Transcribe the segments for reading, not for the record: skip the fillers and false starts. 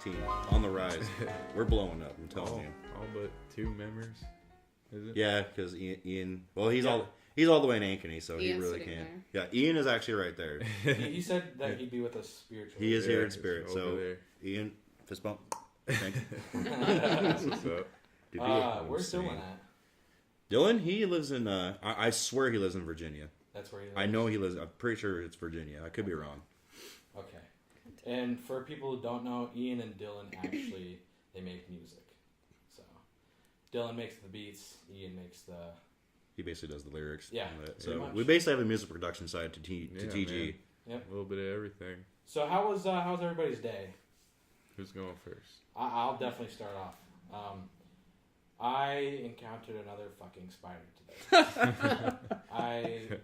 team on the rise. We're blowing up. I'm telling you. All but 2 members. Is it? Yeah, because Ian. Well, he's all the way in Ankeny, so Ian's he really sitting can't. there. Yeah, Ian is actually right there. He said that he'd be with us spiritually. He is here in it's spirit. over So there. Ian, fist bump. Thank you. That's what's up. Dude, Where's Dylan at? Dylan, he lives in. I swear he lives in Virginia. That's where he lives. I know he lives. I'm pretty sure it's Virginia. I could be wrong. Okay. And for people who don't know, Ian and Dylan actually they make music. So Dylan makes the beats. Ian makes the. He basically does the lyrics. Yeah, and that. pretty So much. we basically have a music production side to TG. Man. Yep. A little bit of everything. So how's everybody's day? Who's going first? I'll definitely start off. I encountered another fucking spider today.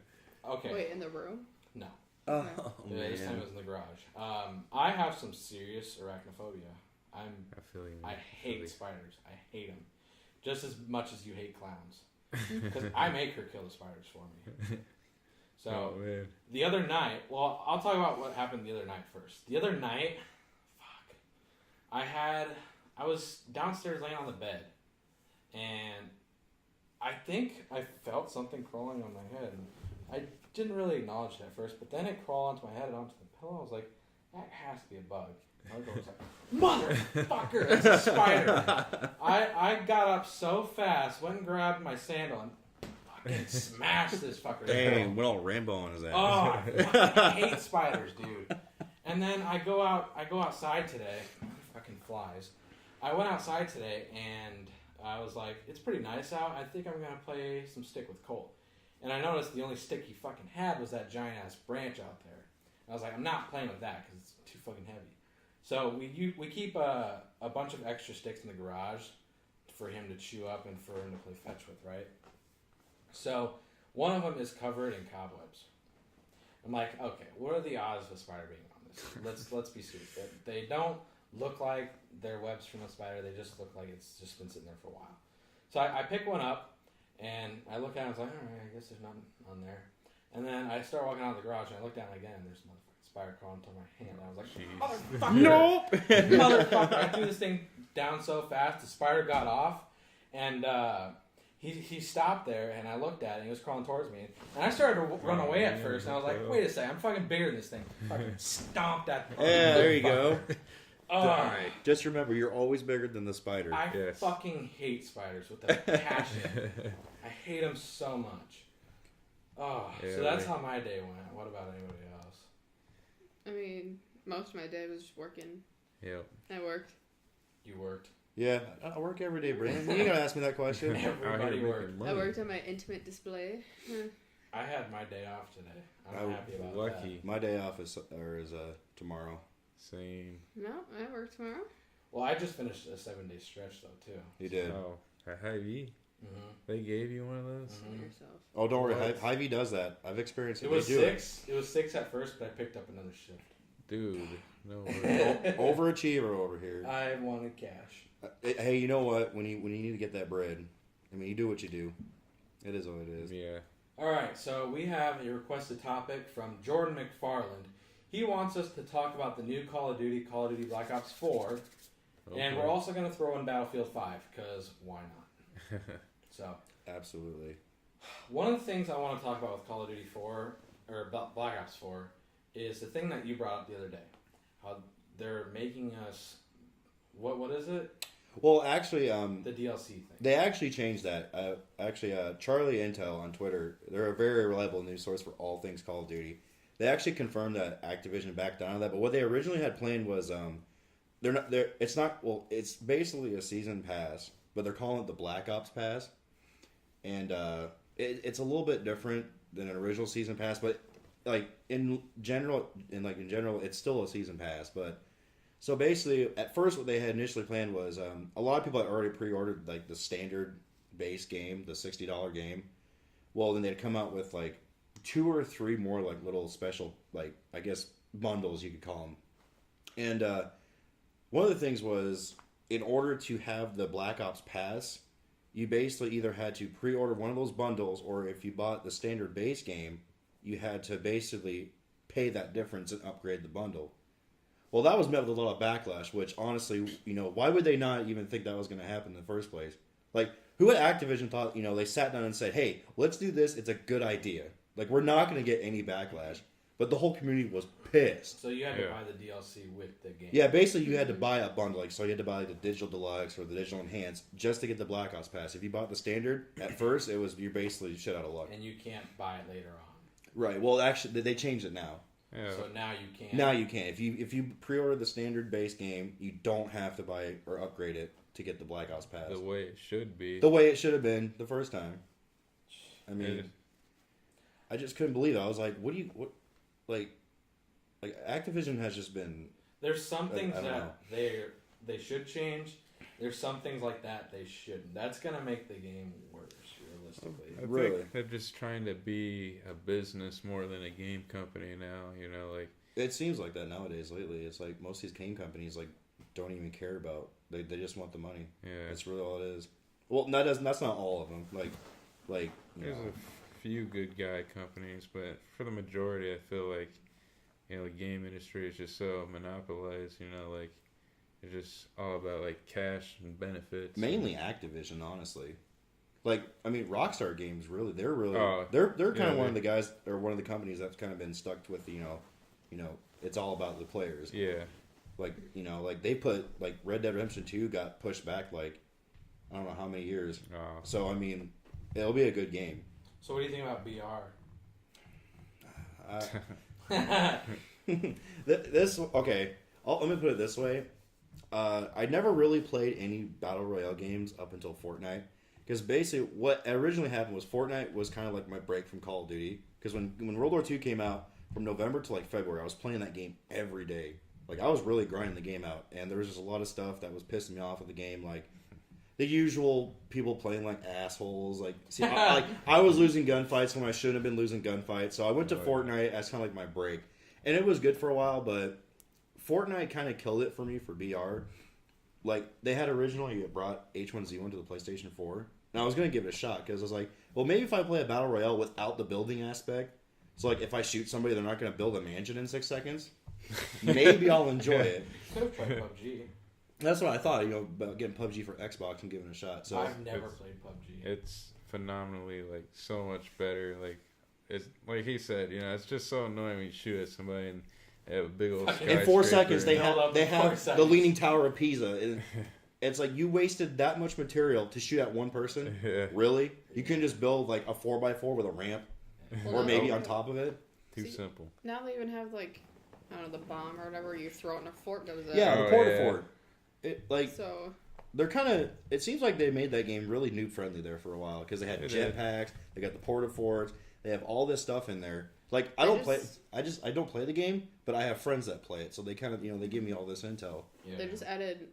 Okay. Wait, in the room? No. Oh, This time it was in the garage. I have some serious arachnophobia. I feel you. I hate spiders. I hate them. Just as much as you hate clowns. Because I make her kill the spiders for me. So, man. the other night, well, I'll talk about what happened the other night first. The other night, I was downstairs laying on the bed, and I think I felt something crawling on my head. And I didn't really acknowledge it at first, but then it crawled onto my head and onto the pillow. I was like, that has to be a bug. My girl was like, motherfucker, it's a spider. I got up so fast, went and grabbed my sandal, and fucking smashed this fucker. Dang, went all Rambo on his ass. Oh, I fucking hate spiders, dude. And then I go outside today. Fucking flies. I went outside today and I was like, it's pretty nice out. I think I'm gonna play some stick with Colt. And I noticed the only stick he fucking had was that giant ass branch out there. I was like, I'm not playing with that because it's too fucking heavy. So we keep a bunch of extra sticks in the garage for him to chew up and for him to play fetch with, right? So one of them is covered in cobwebs. I'm like, okay, what are the odds of a spider being on this? Let's be serious. They don't look like they're webs from a spider. They just look like it's just been sitting there for a while. So I pick one up and I look at it and I was like, all right, I guess there's nothing on there. And then I start walking out of the garage and I look down again and there's a motherfucking spider crawling to my hand. And I was like, motherfucker! Nope! Motherfucker! I threw this thing down so fast, the spider got off and he stopped there and I looked at it and he was crawling towards me. And I started to run away at first and I was like, wait a second, I'm fucking bigger than this thing. Fucking stomped that. Yeah, there you go. Alright. Just remember, you're always bigger than the spider. I fucking hate spiders with a passion. I hate them so much. Oh, Yeah, so that's how my day went. What about anybody else? I mean, most of my day was just working. Yep. I worked. You worked. Yeah, I work every day, Brandon. You ain't gonna ask me that question. Everybody worked. I worked on my intimate display. I had my day off today. I'm happy about lucky. My day off is tomorrow. Same. No, I work tomorrow. that. Well, I just finished a 7-day stretch though too. You did. Oh, at Hy-Vee? Mm-hmm. They gave you one of those? Kill yourself. Oh, don't worry. What? Hy-Vee does that. I've experienced it. It was They do 6. It was 6 at first, but I picked up another shift. Dude, no way. it. Overachiever over here. I wanted cash. Hey, you know what? When you need to get that bread, I mean, you do what you do. It is what it is. Yeah. All right, so we have a requested topic from Jordan McFarland. He wants us to talk about the new Call of Duty Black Ops 4, and we're also going to throw in Battlefield 5, because why not? So, Absolutely. one of the things I want to talk about with Call of Duty 4, or Black Ops 4, is the thing that you brought up the other day. How they're making us, what is it? Well, actually, The DLC thing. they actually changed that. Charlie Intel on Twitter, they're a very reliable news source for all things Call of Duty. They actually confirmed that Activision backed down on that, but what they originally had planned was it's basically a season pass, but they're calling it the Black Ops Pass, and it's a little bit different than an original season pass, but in general, it's still a season pass. But so basically, at first, what they had initially planned was a lot of people had already pre-ordered like the standard base game, the $60 game. Well, then they'd come out with like 2 or 3 more like little special, like I guess bundles you could call them. And one of the things was, in order to have the Black Ops Pass, you basically either had to pre-order one of those bundles, or if you bought the standard base game, you had to basically pay that difference and upgrade the bundle. Well, that was met with a lot of backlash, which honestly, why would they not even think that was going to happen in the first place? Like, who at Activision thought, they sat down and said, hey, let's do this. It's a good idea. Like, we're not going to get any backlash. But the whole community was pissed. So you had to buy the DLC with the game. Yeah, basically you had to buy a bundle. Like, so you had to buy the digital deluxe or the digital enhanced just to get the Black Ops Pass. If you bought the standard, at first, you're basically shit out of luck. And you can't buy it later on. Right. Well, actually, they changed it now. Yeah. So now you can. Now you can. If you pre-order the standard base game, you don't have to buy or upgrade it to get the Black Ops Pass. The way it should be. The way it should have been the first time. I mean, I just couldn't believe it. I was like, like Activision has just been... There's some things I don't know. that they should change. There's some things like that they shouldn't. That's going to make the game worse, realistically. I Really? think they're just trying to be a business more than a game company now. Like It seems like that nowadays. Lately, it's like most of these game companies don't even care about. They just want the money. Yeah. That's really all it is. Well, that's not all of them. There's a few good guy companies, but for the majority, I feel like the game industry is just so monopolized. Like it's just all about like cash and benefits. Mainly Activision, honestly. Like, I mean, Rockstar Games really, they're kind of one of the guys or one of the companies that's kind of been stuck with it's all about the players. Yeah. Like, like they put like Red Dead Redemption 2 got pushed back like I don't know how many years. Oh. So I mean, it'll be a good game. So what do you think about BR? Okay. Let me put it this way. I never really played any battle royale games up until Fortnite, because basically what originally happened was Fortnite was kind of like my break from Call of Duty. Because when World War II came out, from November to like February, I was playing that game every day. Like I was really grinding the game out, and there was just a lot of stuff that was pissing me off with the game, like the usual people playing like assholes. Like, see, I was losing gunfights when I shouldn't have been losing gunfights. So I went to Fortnite as kind of like my break, and it was good for a while. But Fortnite kind of killed it for me for BR. Like they had originally brought H1Z1 to the PlayStation 4, and I was gonna give it a shot because I was like, well, maybe if I play a battle royale without the building aspect, so like if I shoot somebody, they're not gonna build a mansion in 6 seconds. Maybe I'll enjoy it. Could have tried PUBG. That's what I thought, about getting PUBG for Xbox and giving it a shot. So I've never played PUBG. It's phenomenally like so much better. Like it's like he said, it's just so annoying when you shoot at somebody and they have a big old skyscraper. in 4 seconds, they Build up in 4 have the seconds. Leaning Tower of Pisa. It's like you wasted that much material to shoot at one person. Yeah. Really? You couldn't just build like a 4x4 with a ramp, or maybe on top of it. Too simple. Now they even have like, I don't know, the bomb or whatever, you throw it in a fort, goes in. Yeah, the Oh, Porta-Fort. So They're kind of. It seems like they made that game really noob friendly there for a while because they had jetpacks, they got the Porta-Forts, they have all this stuff in there. Like I don't play the game, but I have friends that play it, so they kind of they give me all this intel. Yeah. they just added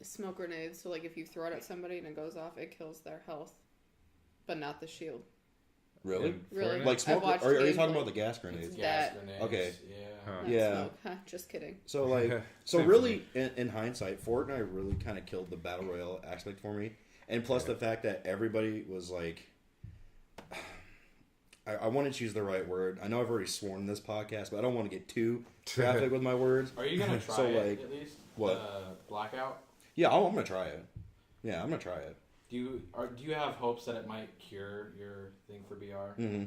smoke grenades, so like if you throw it at somebody and it goes off, it kills their health, but not the shield. Really? In Really? Fortnite? Like smoke? I've watched Are you games talking like- about the gas grenades? Gas that- grenades. Okay. Yeah. Huh. Not Yeah. smoke. Just kidding. So like, Same really, in hindsight, Fortnite really kind of killed the battle royale aspect for me, and plus the fact that everybody was like, I want to choose the right word. I know I've already sworn in this podcast, but I don't want to get too graphic with my words. Are you gonna try So, it like, at least? what? Blackout. Yeah, I'm gonna try it. Yeah, I'm gonna try it. Do you have hopes that it might cure your thing for BR? Mm-hmm.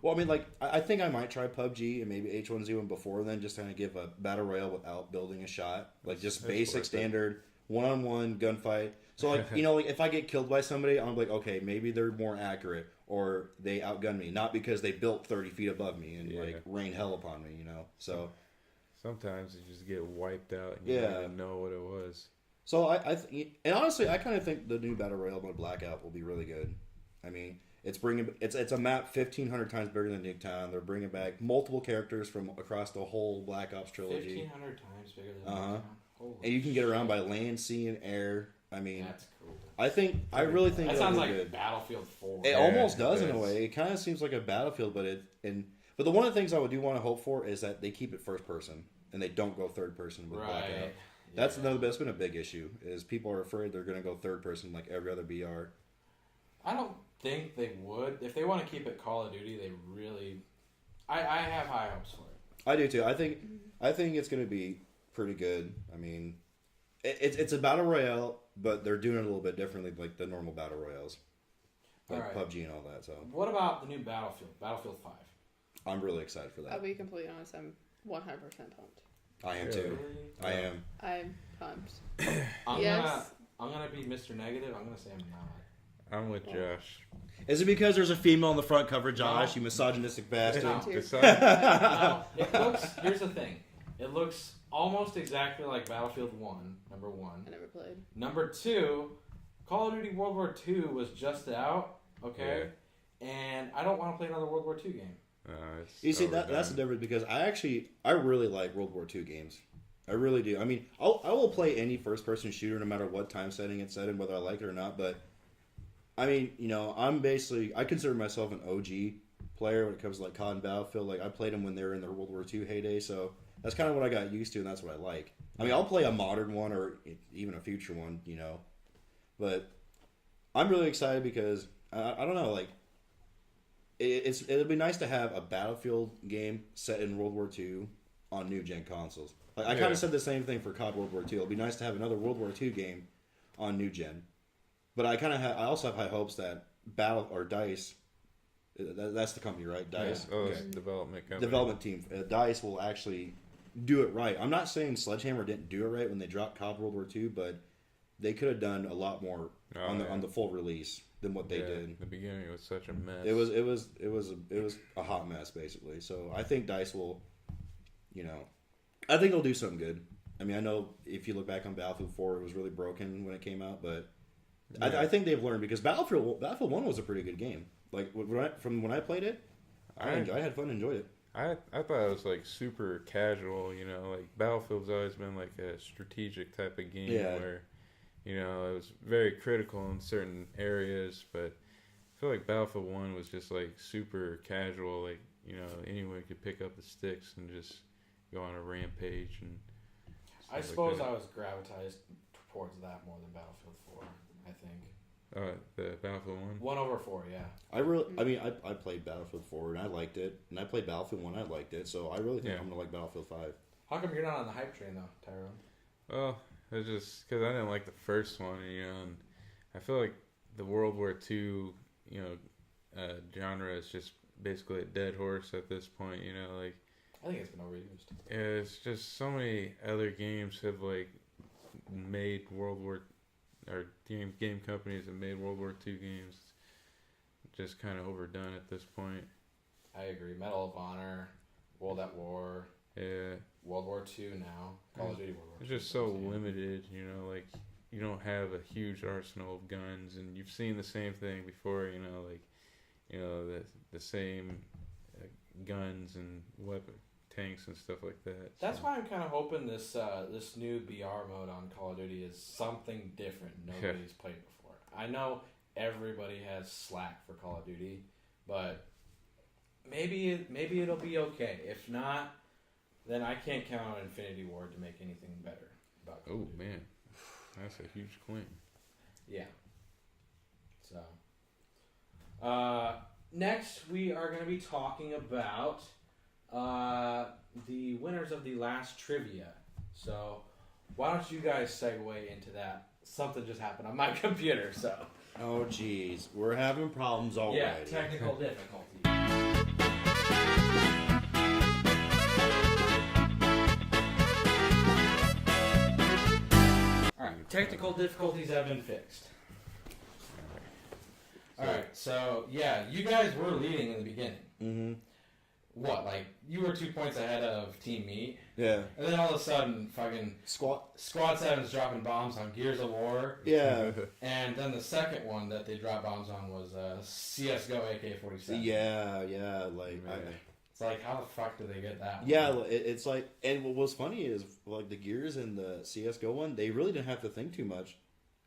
Well, I mean, like, I think I might try PUBG and maybe H1Z1 before then, just kind of give a battle royale without building a shot, like just That's basic worth it. standard one-on-one gunfight. So like, like if I get killed by somebody, I'm like, okay, maybe they're more accurate or they outgun me, not because they built 30 feet above me and like rain hell upon me, So Sometimes you just get wiped out and you don't even know what it was. So and honestly, I kind of think the new battle royale mode Blackout will be really good. I mean, it's a map 1,500 times bigger than Nuketown. They're bringing back multiple characters from across the whole Black Ops trilogy. 1,500 times bigger than Uh-huh. Holy And you can get around shit. by land, sea, and air. I mean, That's cool. I really think That it'll sounds be like good. Battlefield 4. It Yeah, almost it does in a does. way. It kind of seems like a Battlefield, but the one of the things I do want to hope for is that they keep it first person and they don't go third person with Blackout. Right. That's been a big issue. Is people are afraid they're going to go third person like every other BR. I don't think they would. If they want to keep it Call of Duty, they really... I have high hopes for it. I do too. I think it's going to be pretty good. I mean, it's a battle royale, but they're doing it a little bit differently, like the normal battle royales, like All right. PUBG and all that. So, What about the new Battlefield 5? I'm really excited for that. I'll be completely honest. I'm 100% pumped. I am too. I am. I'm pumped. I'm gonna be Mr. Negative. I'm gonna say I'm not. I'm with Josh. Is it because there's a female on the front cover, Josh? You misogynistic bastard. No. Besides, It looks. Here's the thing. It looks almost exactly like Battlefield 1. Number 1. I never played. Number 2, Call of Duty World War II was just out. Okay. And I don't want to play another World War II game. You see, that's the difference because I really like World War II games. I really do. I mean, I will play any first-person shooter no matter what time setting it's set in, whether I like it or not. But, I mean, you know, I consider myself an OG player when it comes to, like, COD and Battlefield. Like, I played them when they were in their World War II heyday, so that's kind of what I got used to, and that's what I like. I mean, I'll play a modern one or even a future one, you know. But I'm really excited because, I don't know, like, it'll be nice to have a Battlefield game set in World War II on new gen consoles. Like I kind of said the same thing for COD World War II. It'll be nice to have another World War II game on new gen. But I also have high hopes that DICE, that's the company, right? DICE. Yeah. Oh, it's development company. Development team. DICE will actually do it right. I'm not saying Sledgehammer didn't do it right when they dropped COD World War II, but they could have done a lot more on the full release than what they did. The beginning was such a mess. It was a hot mess basically. So I think DICE will, you know, I think it'll do something good. I mean, I know if you look back on Battlefield 4, it was really broken when it came out, but I think they've learned because Battlefield 1 was a pretty good game. Like from when I played it, I had fun, enjoyed it. I thought it was like super casual, you know, like Battlefield's always been like a strategic type of game where, you know, it was very critical in certain areas, but I feel like Battlefield 1 was just like super casual, like, you know, anyone could pick up the sticks and just go on a rampage and I suppose I was gravitized towards that more than Battlefield 4, I think. The Battlefield 1? 1 over 4, yeah. I played Battlefield 4 and I liked it, and I played Battlefield 1, I liked it, so I really think I'm gonna like Battlefield 5. How come you're not on the hype train though, Tyrone? Well, it's just because I didn't like the first one, you know, and I feel like the World War II, you know, genre is just basically a dead horse at this point, you know, like. I think it's been overused. It's just so many other games have like made game companies have made World War II games just kind of overdone at this point. I agree. Medal of Honor, World at War, World War II now, Call of Duty World War II. It's just so limited, you know, like you don't have a huge arsenal of guns, and you've seen the same thing before, you know, like, you know, the same guns and tanks and stuff like that. That's why I'm kind of hoping this new BR mode on Call of Duty is something different nobody's played before. I know everybody has slack for Call of Duty, but maybe it'll be okay. If not, then I can't count on Infinity Ward to make anything better about Call of Duty. Man, that's a huge claim. Yeah. So, next we are going to be talking about the winners of the last trivia. So, why don't you guys segue into that? Something just happened on my computer, so. Oh, jeez. We're having problems already. Yeah, technical difficulty. Alright, technical difficulties have been fixed. Alright, so, yeah, you guys were leading in the beginning. Mm-hmm. What, like, you were 2 points ahead of Team Meat? Yeah. And then all of a sudden, fucking Squad 7's dropping bombs on Gears of War. Yeah. And then the second one that they dropped bombs on was CSGO AK-47. Yeah, like... It's like, how the fuck did they get that one? Yeah, it's like... And what was funny is, like, the Gears and the CSGO one, they really didn't have to think too much.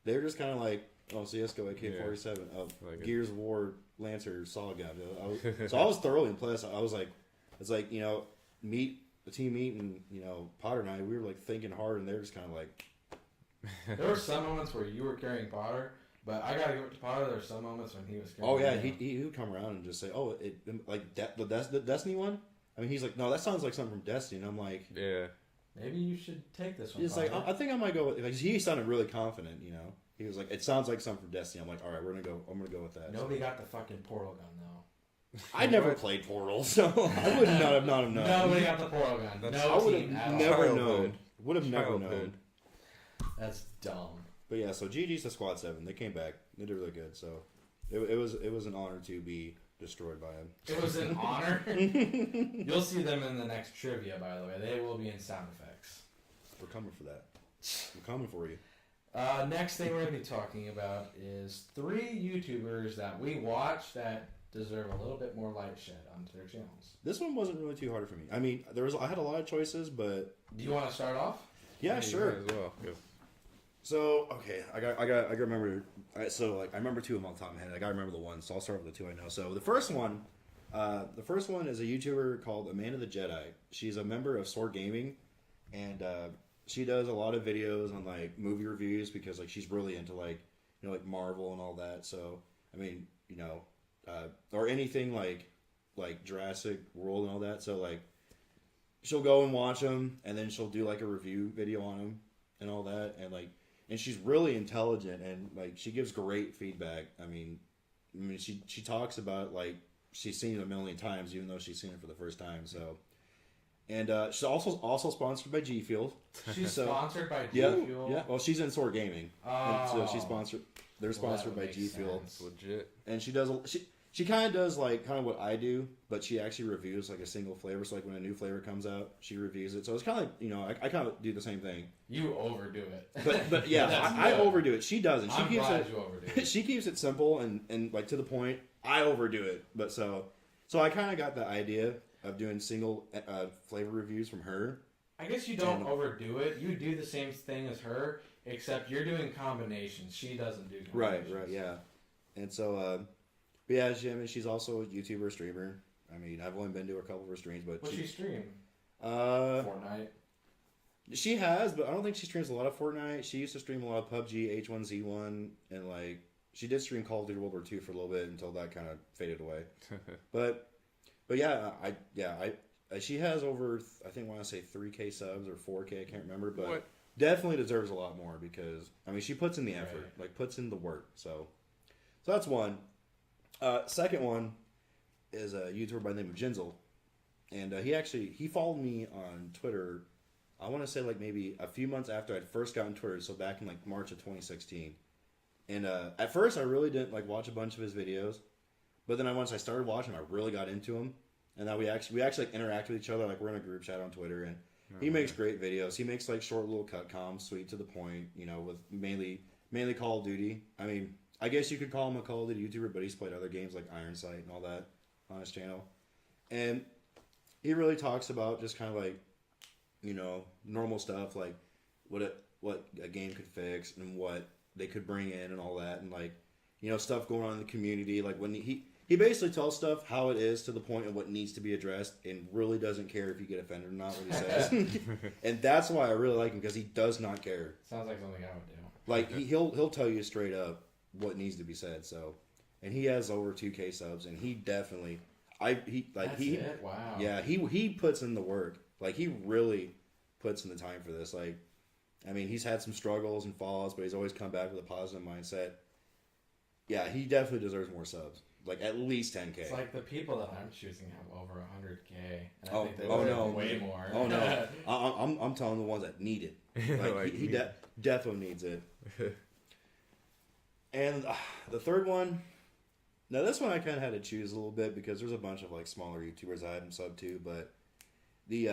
They were just kind of like, oh, CSGO AK-47, like Gears of War Lancer Saw Gun. So I was thoroughly impressed. I was like... It's like, you know, Team Meat and, you know, Potter and I, we were like thinking hard, and they were just kind of like. There were some moments where you were carrying Potter, but I gotta give it to Potter. There were some moments when he was carrying. Oh yeah, he would come around and just say, "Oh, the Destiny one." I mean, he's like, "No, that sounds like something from Destiny," and I'm like, "Yeah." maybe you should take this one. He's like, I think I might go with. Like, he sounded really confident. You know, he was like, it sounds like something from Destiny. I'm like, all right, we're gonna go. I'm gonna go with that. Nobody got the fucking portal gun though. I never played Portal, so I would not have known. Nobody got the portal gun. I would have never known. Would have never known. Childhood. That's dumb. But yeah, so GG's to Squad 7. They came back. They did really good. So it was an honor to be destroyed by him. It was an honor. You'll see them in the next trivia, by the way. They will be in sound effects. We're coming for that. We're coming for you. Next thing we're going to be talking about is 3 YouTubers that we watch that deserve a little bit more light shed onto their channels. This one wasn't really too hard for me. I mean, I had a lot of choices, but Do you want to start off? yeah, sure. As well. Go. So okay, I got remember. So like I remember 2 of them on the top of my head. I got to remember the one. So I'll start with the 2 I know. So the first one is a YouTuber called Amanda the Jedi. She's a member of Sword Gaming, and she does a lot of videos on like movie reviews because like she's really into like like Marvel and all that. So I mean or anything like Jurassic World and all that. So like she'll go and watch them, and then she'll do like a review video on them and all that, and she's really intelligent, and like she gives great feedback. I mean she talks about like she's seen it a million times, even though she's seen it for the first time. So, and she's also sponsored by G Fuel. She's sponsored by G Fuel. Yeah. Well, she's in Sword Gaming, and so she's sponsored. They're sponsored by G Fuel. It's legit. And she kind of does like kind of what I do, but she actually reviews like a single flavor. So like when a new flavor comes out, she reviews it. So it's kind of like I kind of do the same thing. You overdo it. But yeah, I overdo it. She doesn't. I'm glad you overdo it. She keeps it simple and like to the point. I overdo it, but so I kind of got the idea of doing single flavor reviews from her. I guess you don't overdo it. You do the same thing as her, except you're doing combinations. She doesn't do combinations. Right, yeah. And so, but yeah, she's also a YouTuber, streamer. I mean, I've only been to a couple of her streams, but What's she stream? Fortnite. She has, but I don't think she streams a lot of Fortnite. She used to stream a lot of PUBG, H1Z1, and like she did stream Call of Duty World War II for a little bit until that kind of faded away. but yeah, she has over I think I want to say 3K subs or 4K, I can't remember, but definitely deserves a lot more because I mean she puts in the effort, like puts in the work. So that's one. Second one is a YouTuber by the name of Jinzel, and he followed me on Twitter. I want to say like maybe a few months after I'd first gotten Twitter, so back in like March of 2016. And at first I really didn't like watch a bunch of his videos, but then once I started watching, I really got into him. And now we actually like interact with each other, like we're in a group chat on Twitter, and he makes great videos. He makes like short little cut comms, sweet to the point, with mainly Call of Duty. I mean, I guess you could call him a Call of Duty YouTuber, but he's played other games like Iron Sight and all that on his channel. And he really talks about just kind of like, normal stuff, like what a game could fix and what they could bring in and all that, and like, stuff going on in the community. Like when he basically tells stuff how it is to the point of what needs to be addressed, and really doesn't care if you get offended or not what he says. And that's why I really like him, because he does not care. Sounds like something I would do. Like he'll tell you straight up what needs to be said. So, and he has over 2K subs, and he definitely wow. Yeah, he puts in the work. Like he really puts in the time for this. Like, I mean, he's had some struggles and falls, but he's always come back with a positive mindset. Yeah, he definitely deserves more subs. Like at least 10K. It's like the people that I'm choosing have over 100K. And I think they deserve way more. Oh no, I'm telling the ones that need it. Like, he definitely needs it. And the third one. Now this one I kind of had to choose a little bit because there's a bunch of like smaller YouTubers I had him sub to, but the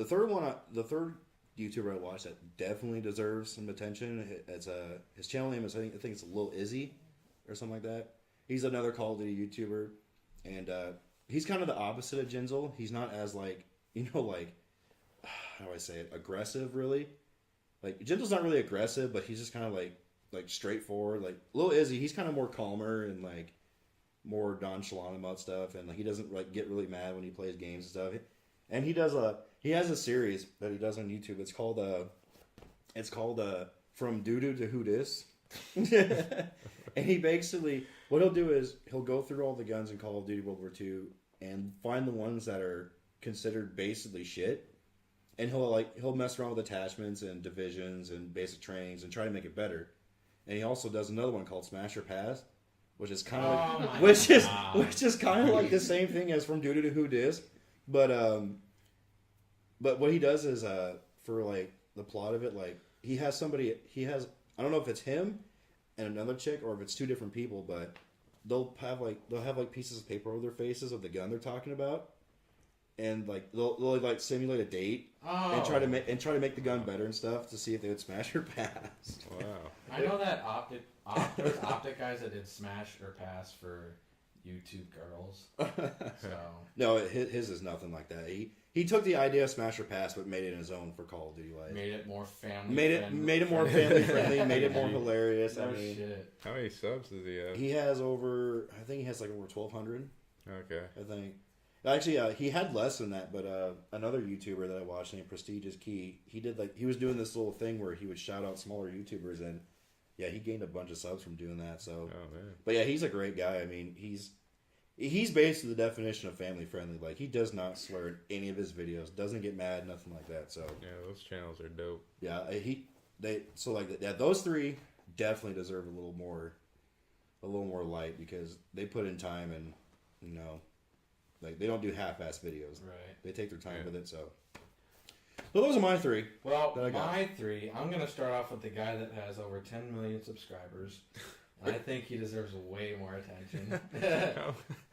third YouTuber I watched that definitely deserves some attention. It's his channel name is I think it's Lil Izzy or something like that. He's another Call of Duty YouTuber, and he's kind of the opposite of Jinzel. He's not as like like how do I say it, aggressive really. Like Jinzel's not really aggressive, but he's just kind of like straightforward. Like Lil Izzy, he's kind of more calmer and like more nonchalant about stuff, and like he doesn't like get really mad when he plays games and stuff. And he has a series that he does on YouTube. It's called From Doo-Doo to Who Dis. And he basically, what he'll do is he'll go through all the guns in Call of Duty World War II and find the ones that are considered basically shit, and he'll mess around with attachments and divisions and basic trainings and try to make it better. And he also does another one called Smash or Pass, which is kind of which is kind of like the same thing as From Duty to Who Dis, but what he does is for like the plot of it, like he has I don't know if it's him and another chick or if it's two different people, but they'll have like pieces of paper over their faces of the gun they're talking about. And like they'll like simulate a date and try to make the gun better and stuff to see if they would smash or pass. Wow. I know that Optic guys that did Smash or Pass for YouTube girls. So No, his is nothing like that. He took the idea of Smash or Pass but made it his own for Call of Duty Live. made it more family. Made it more family friendly. Made it more hilarious. No I mean, shit. How many subs does he have? he has over. I think he has like over 1,200. Okay. I think. Actually, he had less than that, but another YouTuber that I watched named Prestigious Key, he was doing this little thing where he would shout out smaller YouTubers, and yeah, he gained a bunch of subs from doing that. So, Oh man. but yeah, he's a great guy. I mean, he's basically the definition of family friendly. Like he does not swear in any of his videos, doesn't get mad, nothing like that. So Yeah, those channels are dope. yeah, those three definitely deserve a little more light because they put in time and like they don't do half-ass videos. Right. They take their time with it. So those are my three. Well, that I got. my three. I'm gonna start off with the guy that has over 10 million subscribers. And I think he deserves way more attention.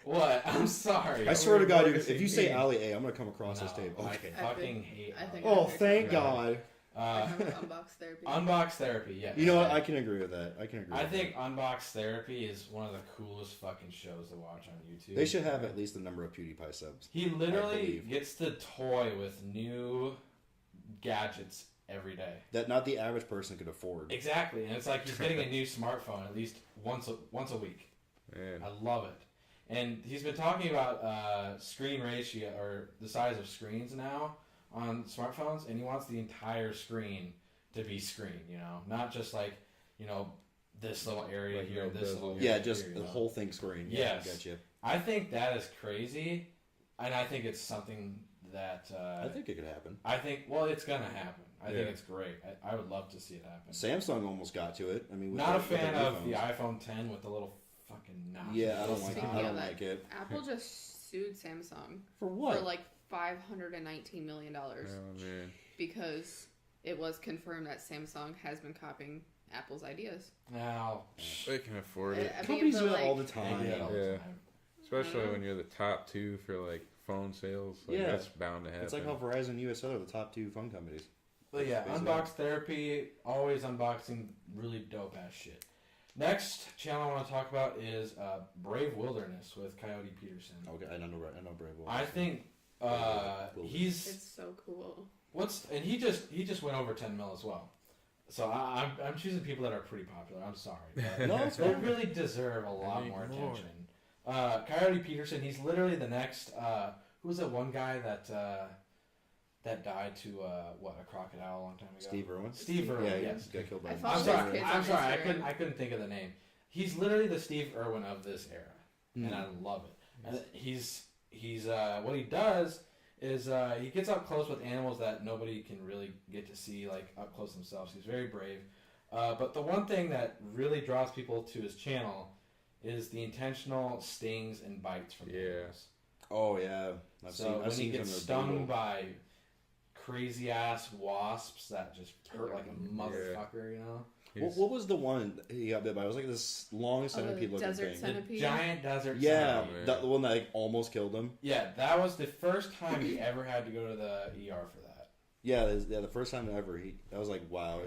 What? I'm sorry. I swear to God, We're if you say me. Ali A, I'm gonna come across this table. Okay. I fucking hate. I think Oh, I thank agree. God. Unbox therapy. Unbox Therapy. Yes. You know what? I can agree with that. I think Unbox Therapy is one of the coolest fucking shows to watch on YouTube. They should have at least the number of PewDiePie subs. He literally believe. gets to toy with new gadgets every day. That not the average person could afford. Exactly, and it's like he's getting a new smartphone at least once a week. Man. I love it. And he's been talking about screen ratio or the size of screens now on smartphones, and he wants the entire screen to be screen. Not just like this little area Like here, no this bezel. little Yeah, area just here, the whole thing screen. Yes. Yeah, I gotcha. I think that is crazy, and I think it's something that I think it could happen. it's gonna happen. I think it's great. I would love to see it happen. Samsung almost got to it. I mean, with Not a with their fan new of the phones. iPhone 10 with the little fucking notch. Yeah, I don't like it. Speaking I of don't that, like it. Apple just sued Samsung For what? for like $519 million Oh man. because it was confirmed that Samsung has been copying Apple's ideas. Now, They can afford it. I mean, Companies but, do that like, all the they time. do it all the Yeah. time. Especially when you're the top two for like phone sales. Like, Yeah. that's bound to happen. It's like how Verizon and USL are the top two phone companies. But yeah, Basically. Unbox Therapy, always unboxing really dope ass shit. Next channel I want to talk about is Brave Wilderness with Coyote Peterson. Okay, I know Brave Wolf. I think he's It's so cool. and he just went over 10 mil as well. So I'm choosing people that are pretty popular. I'm sorry, but No, it's they fine. really deserve a lot need more more. attention. Coyote Peterson, he's literally the next. Who was that one guy that died to a crocodile a long time ago? Steve Irwin. Steve Irwin. Yeah, he yes. got killed by I a follow I'm his sorry. kids I'm on sorry. Instagram. I couldn't think of the name. He's literally the Steve Irwin of this era, and I love it. And he's what he does is he gets up close with animals that nobody can really get to see like up close themselves. He's very brave. But the one thing that really draws people to his channel is the intentional stings and bites from animals. Oh yeah, When he seen gets some of stung brutal. by crazy ass wasps that just hurt like a motherfucker, What was the one he got bit by? It was like this long centipede looking desert thing. centipede. The giant desert Yeah, centipede. the one that like, almost killed him. Yeah, that was the first time he ever had to go to the ER for that. Yeah, the first time ever. I was like, wow,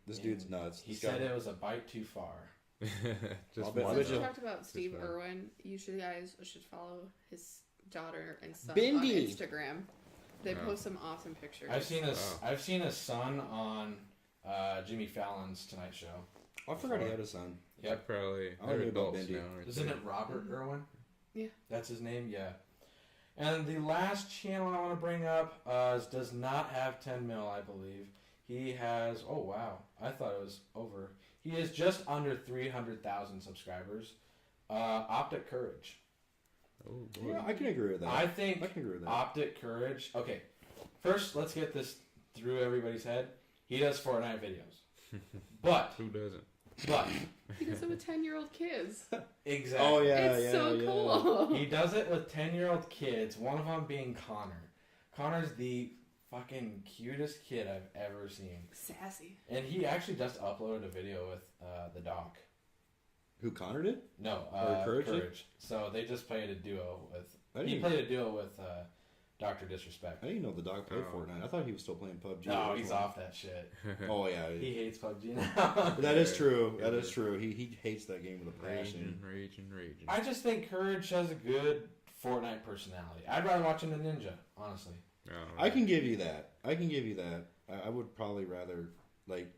this dude's nuts. He This said guy- it was a bite too far. Just I'll bet- one. Since I'll we bet talked about Steve one. Irwin, you guys should follow his daughter and son Bindi. on Instagram. They Oh. post some awesome pictures. I've seen his Wow. I've seen his son on Jimmy Fallon's Tonight Show. I forgot he had a son. They're Yep. probably I they're knew about adults Bindi. now. aren't Isn't they? it Robert Irwin? Yeah. That's his name? Yeah. And the last channel I want to bring up does not have 10 mil, I believe. He has, oh wow, I thought it was over. He is just under 300,000 subscribers. Optic Courage. Oh, Yeah, I can agree with that. I think I can agree with that. Optic Courage, okay, First, let's get this through everybody's head. He does Fortnite videos. But Who doesn't? He does it with 10-year-old kids. Exactly. Oh yeah, It's so cool. He does it with 10-year-old kids, one of them being Connor. Connor's the fucking cutest kid I've ever seen. Sassy. And he actually just uploaded a video with the doc. Who, Connor did? No, Or Courage did? Courage. So they just played a duo with... I He didn't, played a duo with Dr. Disrespect. I didn't know the dog played Oh. Fortnite. I thought he was still playing PUBG. No, he's off that shit. Oh yeah, He hates PUBG now. that is true. That is true. He hates that game with a passion. Raging. I just think Courage has a good Fortnite personality. I'd rather watch him than Ninja, honestly. Oh, I can give you that. I would probably rather, like,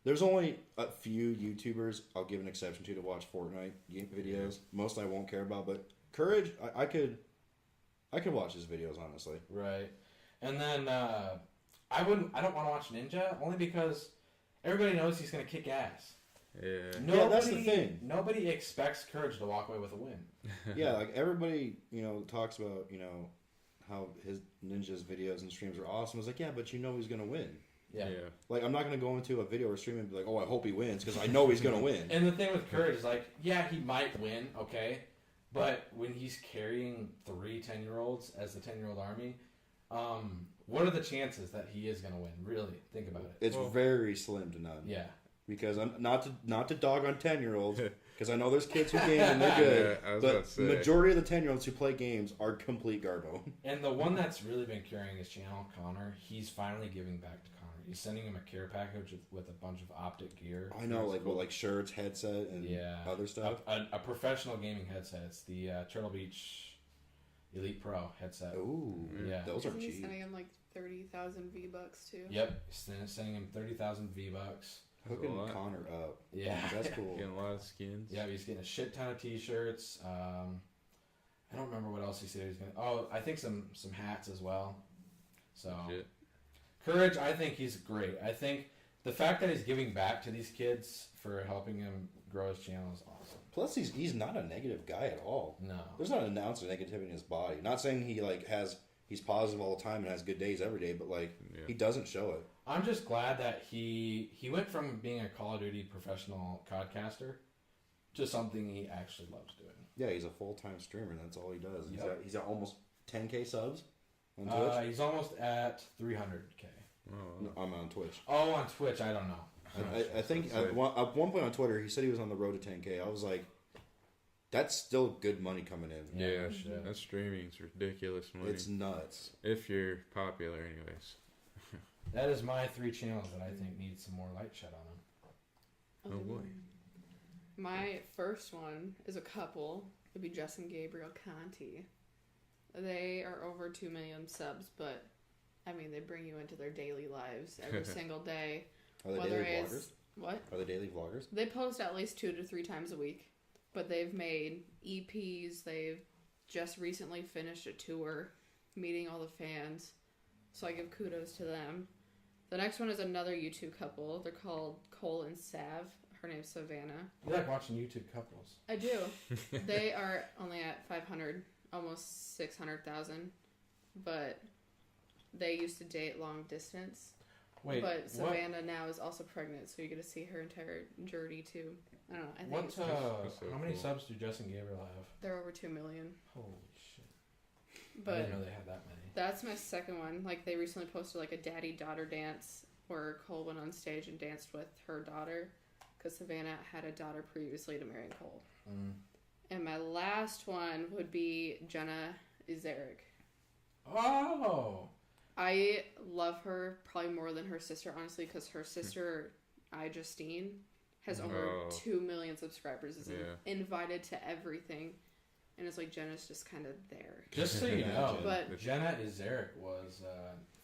there's only a few YouTubers I'll give an exception to watch Fortnite game videos. Most I won't care about, but Courage, I could watch his videos, honestly. Right. And then I don't want to watch Ninja only because everybody knows he's going to kick ass. Yeah. Yeah, that's the thing. Nobody expects Courage to walk away with a win. Yeah, like everybody, talks about, how his Ninja's videos and streams are awesome. It's like, yeah, but he's gonna win. Yeah. Like, I'm not gonna go into a video or stream and be like, oh, I hope he wins, because I know he's gonna win. And the thing with Courage is like, yeah, he might win, okay, but when he's carrying 3 10-year-olds as the 10-year-old army, what are the chances that he is gonna win? Really, think about it. It's very slim to none. Yeah. Because I'm not to dog on 10-year-olds, because I know there's kids who game and they're good, Yeah, I was but about to say. the majority of the 10-year-olds who play games are complete garbo. And the one that's really been carrying his channel, Connor, he's finally giving back to Connor. He's sending him a care package with a bunch of optic gear. I know, It's cool. like shirts, headset, and other stuff. A professional gaming headset. It's the Turtle Beach Elite Pro headset. Ooh, Yeah. those are Isn't he cheap. sending him like 30,000 V-Bucks too? Yep, sending him 30,000 V-Bucks. Hooking That's a lot. Connor up. Yeah. That's cool. Getting a lot of skins. Yeah, he's getting a shit ton of T-shirts. I don't remember what else he said he was gonna. Oh, I think some hats as well. So Shit. Courage, I think he's great. I think the fact that he's giving back to these kids for helping him grow his channel is awesome. Plus, he's not a negative guy at all. No. There's not an ounce of negativity in his body. Not saying he he's positive all the time and has good days every day, but Yeah. he doesn't show it. I'm just glad that he went from being a Call of Duty professional codcaster to something he actually loves doing. Yeah, he's a full-time streamer. That's all he does. Yep. He's got almost 10K subs on Twitch. He's almost at 300K. Oh, No, I'm on Twitch. Oh, on Twitch, I don't know. I think at one point on Twitter, he said he was on the road to 10K. I was like, that's still good money coming in. yeah, shit. that streaming's ridiculous money. It's nuts. If you're popular, anyways. That is my 3 channels that I think need some more light shed on them. Oh, boy. My first one is a couple. It'd be Jess and Gabriel Conti. They are over 2 million subs, but I mean, they bring you into their daily lives every single day. Are they Whether daily it's vloggers? what? Are they daily vloggers? They post at least 2 to 3 times a week, but they've made EPs. They've just recently finished a tour, meeting all the fans. So I give kudos to them. The next one is another YouTube couple. They're called Cole and Sav. Her name's Savannah. You like watching YouTube couples? I do. They are only at 500, almost 600,000, but they used to date long distance. Wait, But what? Savannah now is also pregnant, so you get to see her entire journey too. I don't know. I think What? it's That's so How many cool. subs do Jess and Gabriel have? they're over 2 million. Holy shit! I But didn't know they had that many. that's my second one. Like, they recently posted like a daddy-daughter dance where Cole went on stage and danced with her daughter, because Savannah had a daughter previously to marry Cole. Mm. And my last one would be Jenna Izeric. Oh, I love her probably more than her sister, honestly, because her sister, Justine, has over Oh. 2 million subscribers. Is Yeah. invited to everything. And it's like Jenna's just kind of there. just so you know, But- Jenna Izeric was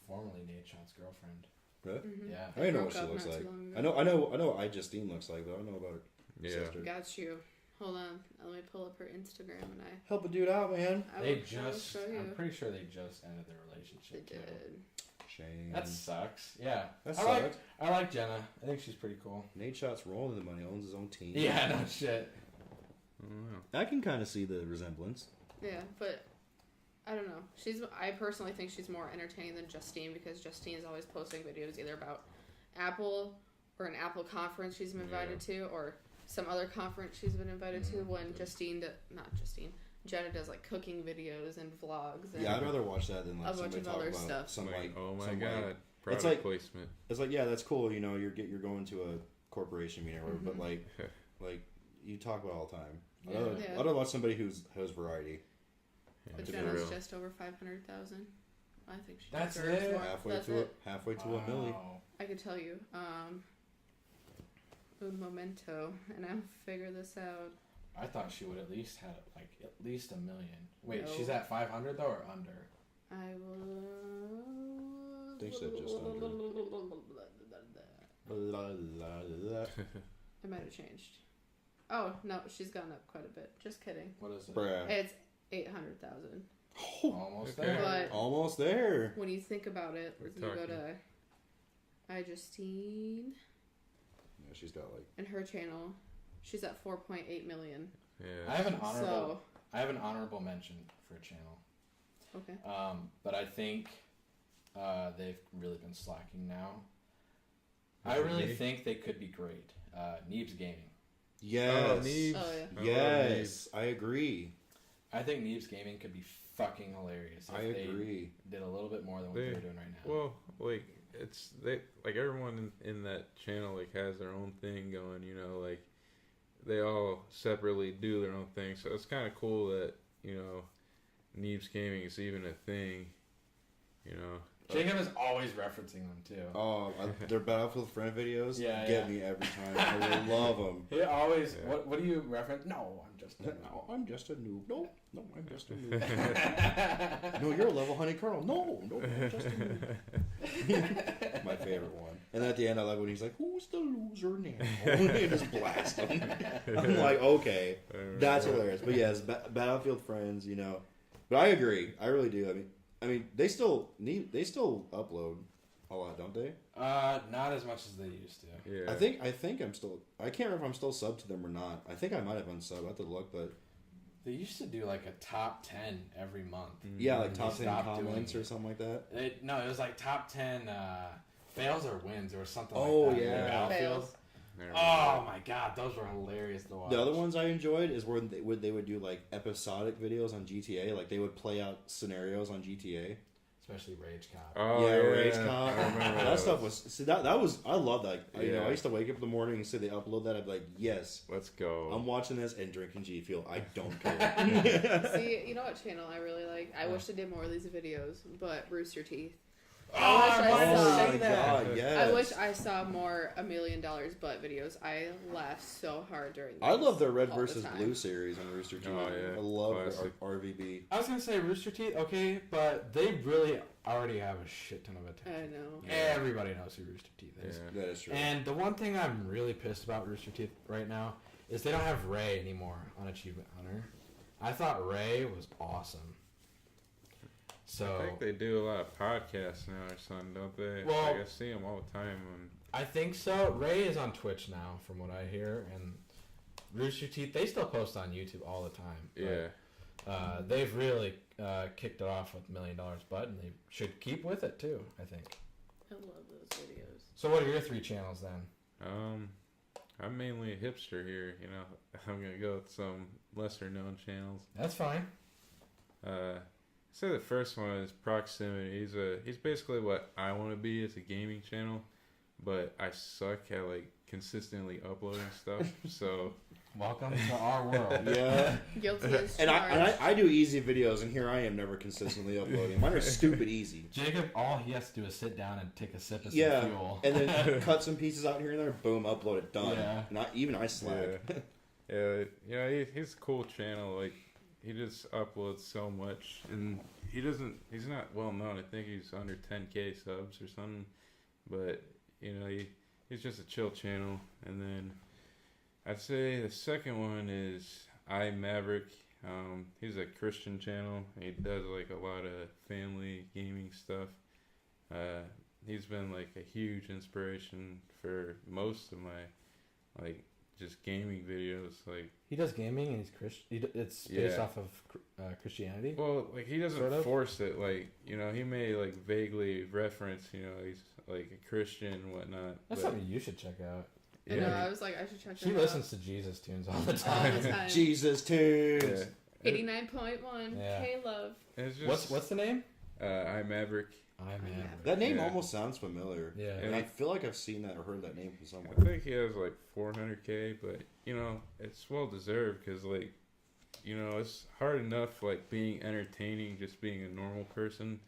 formerly Nate Shot's girlfriend. Really? Mhm. Yeah. I don't know what Broke she up looks not too like. long ago. I know what Justine looks like, but I don't know about her Yeah. sister. Got you. Hold on. Let me pull up her Instagram and Help a dude out, man. I They will just, show you. I'm pretty sure they just ended their They relationship. too. did. Shame. That sucks. Yeah. That I sucks. like Jenna. I think she's pretty cool. Nate Shot's rolling the money, owns his own team. Yeah, no shit. Oh, wow. I can kind of see the resemblance. Yeah, but I don't know. I personally think she's more entertaining than Justine because Justine is always posting videos either about Apple or an Apple conference she's been invited to, or some other conference she's been invited to. When Jenna does like cooking videos and vlogs. And I'd rather watch that than like a bunch somebody of talk other about stuff. some like oh my some, god, like, product it's like placement. It's like, yeah, that's cool. You know, you're going to a corporation meeting, or whatever, but like you talk about it all the time. I'd rather watch somebody who has variety. But Jenna's just over 500,000. I think she That's deserves it? more. Halfway to a milli. I could tell you. Un momento, and I'll figure this out. I thought she would at least have like at least $1 million. Wait, No. she's at 500 though, or under? I will. I think she said just under. It might have changed. Oh no, she's gone up quite a bit. Just kidding. What is it? Bruh. It's 800,000. Almost Okay. there. But Almost there. when you think about it, We're you go talking. to Justine Yeah, she's got like. and her channel. She's at 4.8 million. Yeah. I have an honorable. So I have an honorable mention for a channel. okay. But I think they've really been slacking now. I really think they could be great. Neebs Gaming. Yes. Neebs. Oh yeah. Yes, I agree. I think Neebs Gaming could be fucking hilarious. If I agree. They did a little bit more than what they're doing right now. Well, like everyone in that channel like has their own thing going. You know, like they all separately do their own thing. So it's kind of cool that Neebs Gaming is even a thing. You know. Jacob is always referencing them too. Oh, their Battlefield friend videos Yeah, me every time. I love them. He always. Yeah. What do you reference? No, I'm just. No, I'm just a noob. No, I'm just a noob. No, you're a level 100 colonel. No, I'm just a noob. My favorite one. And at the end, I love when he's like, "Who's the loser now?" And just blast him. I'm like, okay, that's hilarious. But yes, Battlefield friends, But I agree. I really do. I mean, they still upload a lot, don't they? Not as much as they used to. Yeah. I think I'm still. I can't remember if I'm still subbed to them or not. I think I might have unsubbed. I have to look, but they used to do like a top 10 every month. Yeah, like top 10 stopped comments doing or something like that. it was like top 10 fails or wins or something Oh, like that. yeah. Battlefield. Fails. Oh my god, those were hilarious to watch. The other ones I enjoyed is where they would do like episodic videos on GTA. Like they would play out scenarios on GTA. Especially Rage Cop. Oh, yeah, Rage Cop. I remember That stuff was. See, that was. I love that. Yeah. I used to wake up in the morning and say they upload that. I'd be like, yes, Let's go. I'm watching this and drinking G Fuel. I don't care. See, you know what channel I really like? I wish they did more of these videos, but Rooster Teeth. Oh, I wanted to Oh say my that. god, yes. I wish I saw more $1 Million butt videos. I laughed so hard during these I love their Red all the versus time. Blue series on Rooster Teeth. Oh, yeah. I love Classic. their RVB. I was gonna say Rooster Teeth, okay, but they really already have a shit ton of attention. I know. Yeah. Everybody knows who Rooster Teeth is. Yeah. That is true. And the one thing I'm really pissed about Rooster Teeth right now is they don't have Ray anymore on Achievement Hunter. I thought Ray was awesome. So I think they do a lot of podcasts now or something, don't they? Well- Like, I see them all the time. I think so. Ray is on Twitch now, from what I hear, and Rooster Teeth they still post on YouTube all the time. Yeah. They've really kicked it off with $1 Million Butt, and they should keep with it too. I think. I love those videos. So, what are your 3 channels then? I'm mainly a hipster here. I'm gonna go with some lesser known channels. That's fine. I'd say the first one is Proximity. He's basically what I want to be as a gaming channel, but I suck at like consistently uploading stuff. So Welcome to our world. Yeah. Guilty as And charged. I do easy videos, and here I am never consistently uploading. Mine are stupid easy. Jacob, all he has to do is sit down and take a sip of some Yeah, fuel. and then cut some pieces out here and there. Boom, upload it, done. Yeah. Not even I slack. yeah, he's a cool channel. Like he just uploads so much, and he's not well known. I think he's under 10K subs or something, but he's just a chill channel. And then I'd say the second one is iMaverick. He's a Christian channel. He does like a lot of family gaming stuff. He's been like a huge inspiration for most of my like just gaming videos. Like He does gaming and he's Christian. It's based off of Christianity. well, like he doesn't Sort of? force it. Like he may like vaguely reference. He's like a Christian and whatnot. That's but, something you should check out. I know, I was like, I should check She that listens to Jesus tunes all the out. time. All the time. Jesus tunes. Yeah. 89.1. Yeah. Hey, love. It's just, What's the name? I'm Maverick. I'm in. That name Yeah. almost sounds familiar. Yeah. And I feel like I've seen that or heard that name from somewhere. I think he has like 400K, but it's well deserved because like it's hard enough like being entertaining, just being a normal person.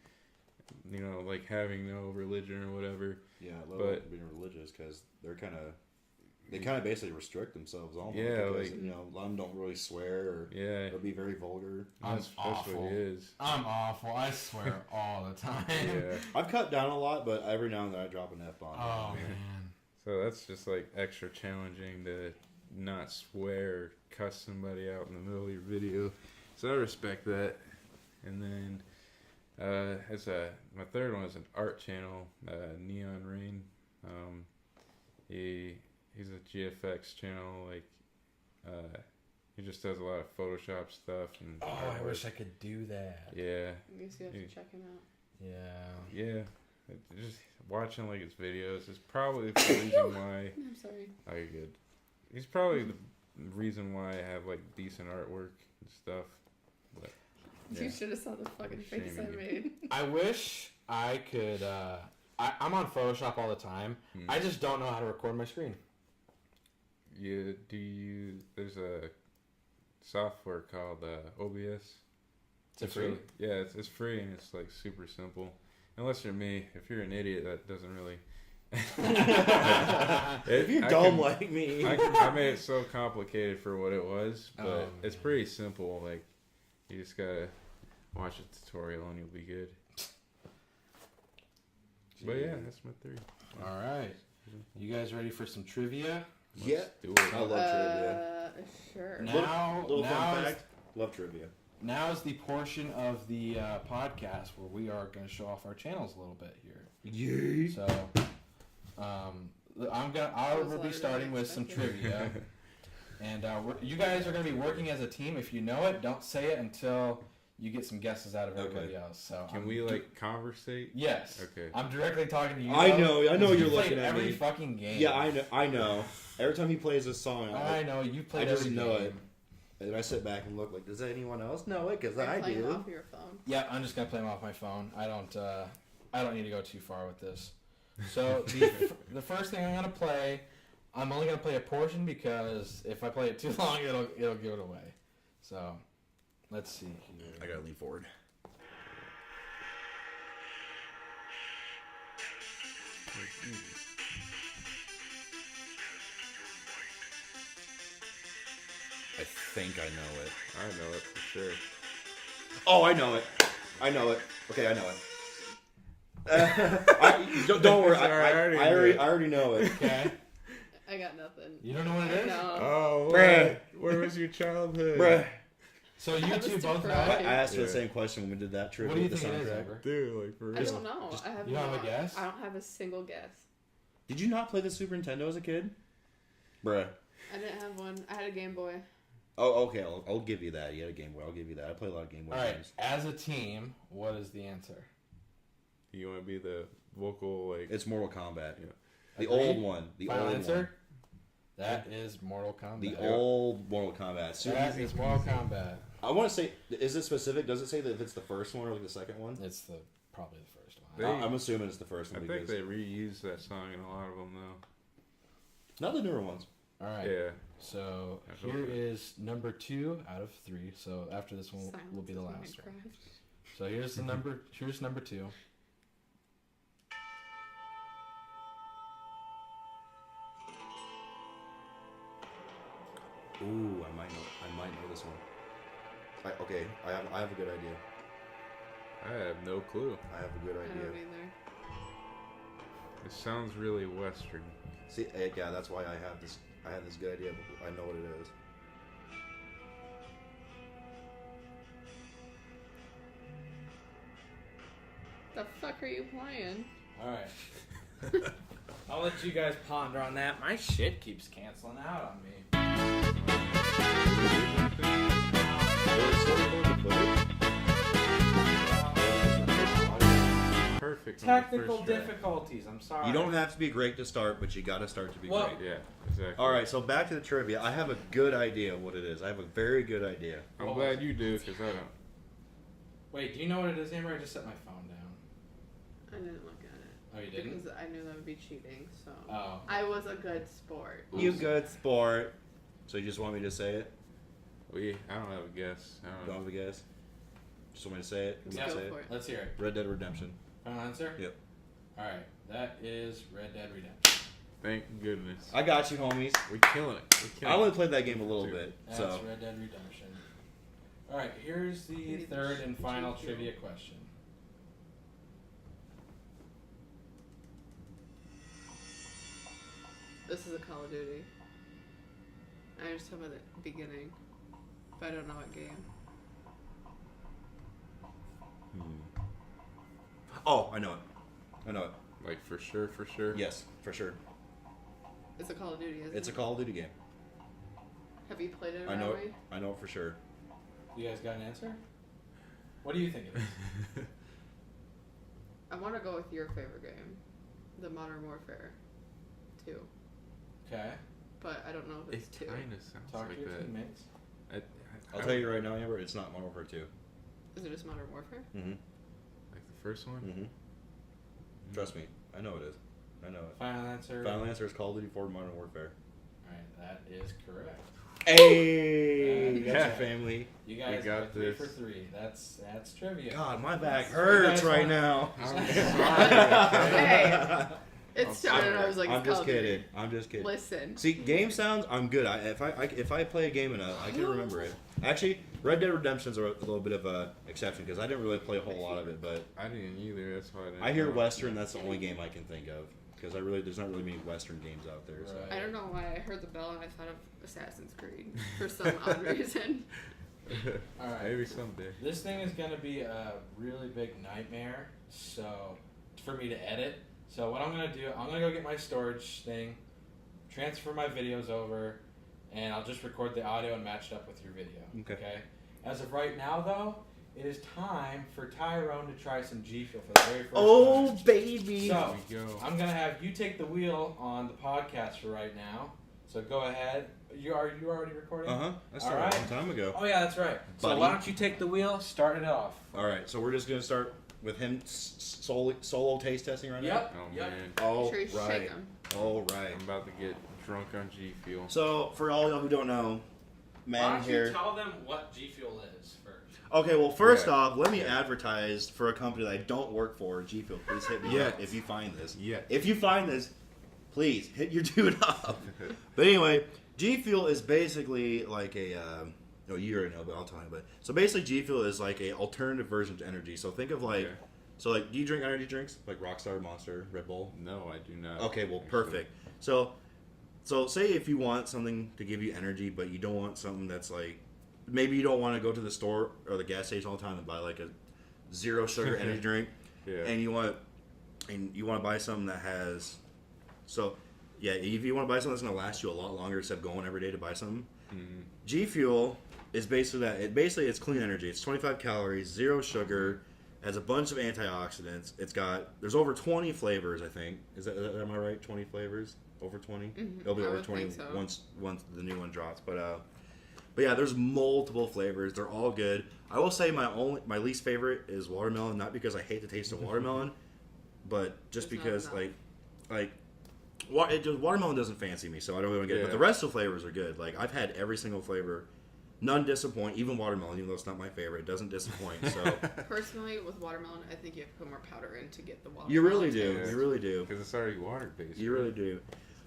Like having no religion or whatever. Yeah, I love being religious because they kind of basically restrict themselves almost. Yeah, because, like a lot of them don't really swear or be very vulgar. I'm Especially awful. his. I'm awful. I swear all the time. Yeah. I've cut down a lot, but every now and then I drop an F-bomb. Oh man. So that's just like extra challenging to not swear or cuss somebody out in the middle of your video. So I respect that. And then my third one is an art channel, Neon Rain. He's a GFX channel. Like he just does a lot of Photoshop stuff and Oh, I artwork. wish I could do that. Yeah. I guess you have to check him out. Yeah. Yeah. Just watching like his videos is probably the reason why. I'm sorry. Oh, you're good. He's probably the reason why I have like decent artwork and stuff. But You yeah. should have saw the fucking face I Shaming you. made. I wish I could. I'm on Photoshop all the time. I just don't know how to record my screen. There's a software called OBS. It's free. It's free and it's like super simple. Unless you're me. If you're an idiot, that doesn't really. If you're dumb like me. I made it so complicated for what it was, but Oh, it's pretty simple. Like you just gotta watch a tutorial and you'll be good. But yeah, that's my 3. All right. You guys ready for some trivia? Yeah. Do it. I love trivia. Sure. Now, Little now fun is, fact. Love trivia. now is the portion of the podcast where we are going to show off our channels a little bit here. Yeah. So, I will be starting with some trivia, and you guys are going to be working as a team. If you know it, don't say it until you get some guesses out of everybody else. So, Can we like conversate? Yes. Okay. I'm directly talking to you. I know because you're you played looking at every me. fucking game. Yeah, I know. Every time he plays this song, I know you played I just every know game. it. And then I sit back and look like, does anyone else know it? Because Are you I playing do. off your phone? Yeah, I'm just gonna play them off my phone. I don't need to go too far with this. So the first thing I'm gonna play, I'm only gonna play a portion because if I play it too long, it'll give it away. So let's see here. I gotta lean forward. I think I know it. I know it for sure. Oh, I know it. I know it. Okay, I know it. Don't worry. I already know it. Okay. I got nothing. You don't know what it is? No. Oh, Bruh. where was your childhood? Bruh. So you I was two both know surprised. it? I asked you the Yeah. same question when we did that trip. What do you with the think it is, soundtrack. Amber? Dude, like for I real. don't know. I have you don't have a not- guess? I don't have a single guess. Did you not play the Super Nintendo as a kid? Bruh. I didn't have one. I had a Game Boy. Oh, okay. I'll give you that. You had a Game Boy. I'll give you that. I play a lot of Game Boy All right. games. As a team, what is the answer? You want to be the vocal like? It's Mortal Kombat. Yeah. The Agreed? old one. The Final old answer? one. That is Mortal Kombat. The old Mortal Kombat. That is Mortal Kombat. I want to say, is it specific? Does it say that if it's the first one or like the second one? It's probably the first one. They- I'm assuming it's the first I one think because they reused that song in a lot of them though. not the newer ones. All right. Yeah. So I hope here it- is number 2 out of 3. So after this one will be the Silence is last one. Minecraft. So here's the number. Here's number 2. Ooh, I might know this one. I have a good idea. I have no clue. I have a good I idea. don't either. It sounds really Western. See, yeah, that's why I have this good idea. But I know what it is. The fuck are you playing? All right. I'll let you guys ponder on that. My shit keeps canceling out on me. Perfect. Technical difficulties. I'm sorry. You don't have to be great to start, but you got to start to be Well, great. Yeah, exactly. All right, so back to the trivia. I have a good idea of what it is. I have a very good idea. I'm glad you do, because I don't. Wait, do you know what it is, Amber? I just set my phone down. I didn't look at it. Oh, you didn't? Because I knew that would be cheating, so. Oh. I was a good sport. You good sport. So you just want me to say it? I don't have a guess. I Don't don't have a guess? Just want me to say it? Let's Want me to go say for it. Let's hear it. Red Dead Redemption. Final answer? Yep. Alright, that is Red Dead Redemption. Thank goodness. I got you, homies. We're killing it. I only played that game a little Dude. bit, That's so Red Dead Redemption. Alright, here's the third and final trivia question. This is a Call of Duty. I understand by the beginning, but I don't know what game. Oh, I know it. I know it. Like, for sure. Yes, for sure. It's a Call of Duty, isn't It's a it? Call of Duty game. Have you played it I know already? it. I know it for sure. You guys got an answer? What do you think it is? I want to go with your favorite game, the Modern Warfare 2, Okay. but I don't know if It it's 2. kind of sounds Talk to like your that. teammates. I'll tell you right now, Amber, it's not Modern Warfare 2. Is it just Modern Warfare? Mm-hmm. Like the first one? Mm-hmm. Trust me. I know it is. I know it. Final answer? Final answer is Call of Duty 4 Modern Warfare. Alright, that is correct. Hey! Yeah. That's your family. You guys got got 3 this. for 3. That's trivia. God, my back You hurts guys right want- now. I'm Hey, it I'm started. sorry. I was like, I'm it's just Call of Duty. kidding. I'm just kidding. Listen. See, game sounds, I'm good. If I play a game enough, I can remember it. Actually, Red Dead Redemption's a little bit of a exception because I didn't really play a whole lot of it. But I didn't either. That's why I didn't. I hear know. Western. That's the only game I can think of because there's not really many Western games out there. So. Right. I don't know why I heard the bell and I thought of Assassin's Creed for some odd reason. Alright. Maybe someday. This thing is going to be a really big nightmare for me to edit. So what I'm going to do, I'm going to go get my storage thing, transfer my videos over, and I'll just record the audio and match it up with your video. Okay. As of right now, though, it is time for Tyrone to try some G Fuel for the very first time. baby! So, Here we go. I'm going to have you take the wheel on the podcast for right now. So go ahead. You already recording? I started a Alright. long time ago. Oh, yeah, that's right. So Buddy. why don't you take the wheel, start it off. All right, so we're just gonna start with him solo taste testing right Yep. Oh Yep. man, now. All Sure you should right. shake 'em. All right. I'm about to get drunk on G Fuel. So for all y'all who don't know, Why man don't here. you tell them what G Fuel is first? Okay, well, first Yeah. off, let me Yeah. advertise for a company that I don't work for, G Fuel. Please hit me Yeah. up if you find this. Yeah. If you find this, please hit your dude up. But anyway, G Fuel is basically like a. You already know, but I'll tell you. But so basically, G Fuel is like a alternative version to energy. So think of like, Okay. so like, do you drink energy drinks like Rockstar, Monster, Red Bull? No, I do not. Okay, well, actually. perfect. So say if you want something to give you energy, but you don't want something that's like, maybe you don't want to go to the store or the gas station all the time and buy like a zero sugar energy drink, Yeah. and you want to buy something that has, so yeah, if you want to buy something that's gonna last you a lot longer instead of going every day to buy something, Mhm. G Fuel is basically that. It's clean energy. It's 25 calories, zero sugar. Has a bunch of antioxidants. There's over 20 flavors, I think. Am I right? 20 flavors? Over 20? Mhm, It'll be I over would 20 think so. once the new one drops. But yeah, there's multiple flavors. They're all good. I will say my least favorite is watermelon, not because I hate the taste of watermelon, but just There's not because enough. watermelon doesn't fancy me, so I don't really get it. But Yeah. the rest of the flavors are good. Like I've had every single flavor. None disappoint. Even watermelon, even though it's not my favorite, it doesn't disappoint. So Personally, with watermelon, I think you have to put more powder in to get the watermelon. you really do. Yeah. You really do. Because it's already water based. You really do.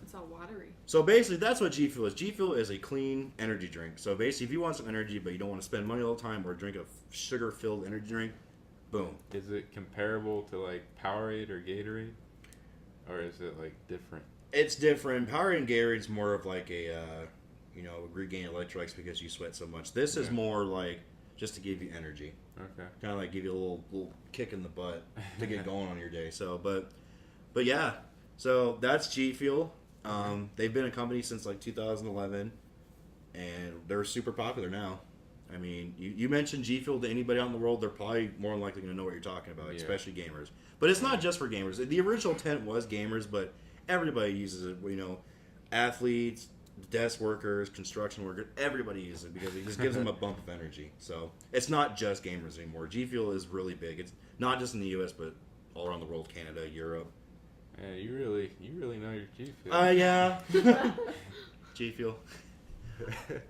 It's all watery. So basically, that's what G Fuel is. G Fuel is a clean energy drink. So basically, if you want some energy, but you don't want to spend money all the time or drink a sugar-filled energy drink, boom. Is it comparable to like Powerade or Gatorade, or is it like different? It's different. Powerade and Gatorade is more of like a, regain electrolytes because you sweat so much. This is Yeah. more like just to give you energy. Okay. Kind of like give you a little kick in the butt to get going on your day. So, but yeah, So that's G Fuel. They've been a company since like 2011, and they're super popular now. I mean, you mentioned G Fuel to anybody out in the world, they're probably more than likely going to know what you're talking about, especially gamers. But it's not just for gamers. The original intent was gamers, but everybody uses it. You know, athletes, desk workers, construction workers, everybody uses it because it just gives them a bump of energy. So it's not just gamers anymore. G Fuel is really big. It's not just in the U.S., but all around the world, Canada, Europe. Yeah, you really know your G Fuel. Yeah. G Fuel.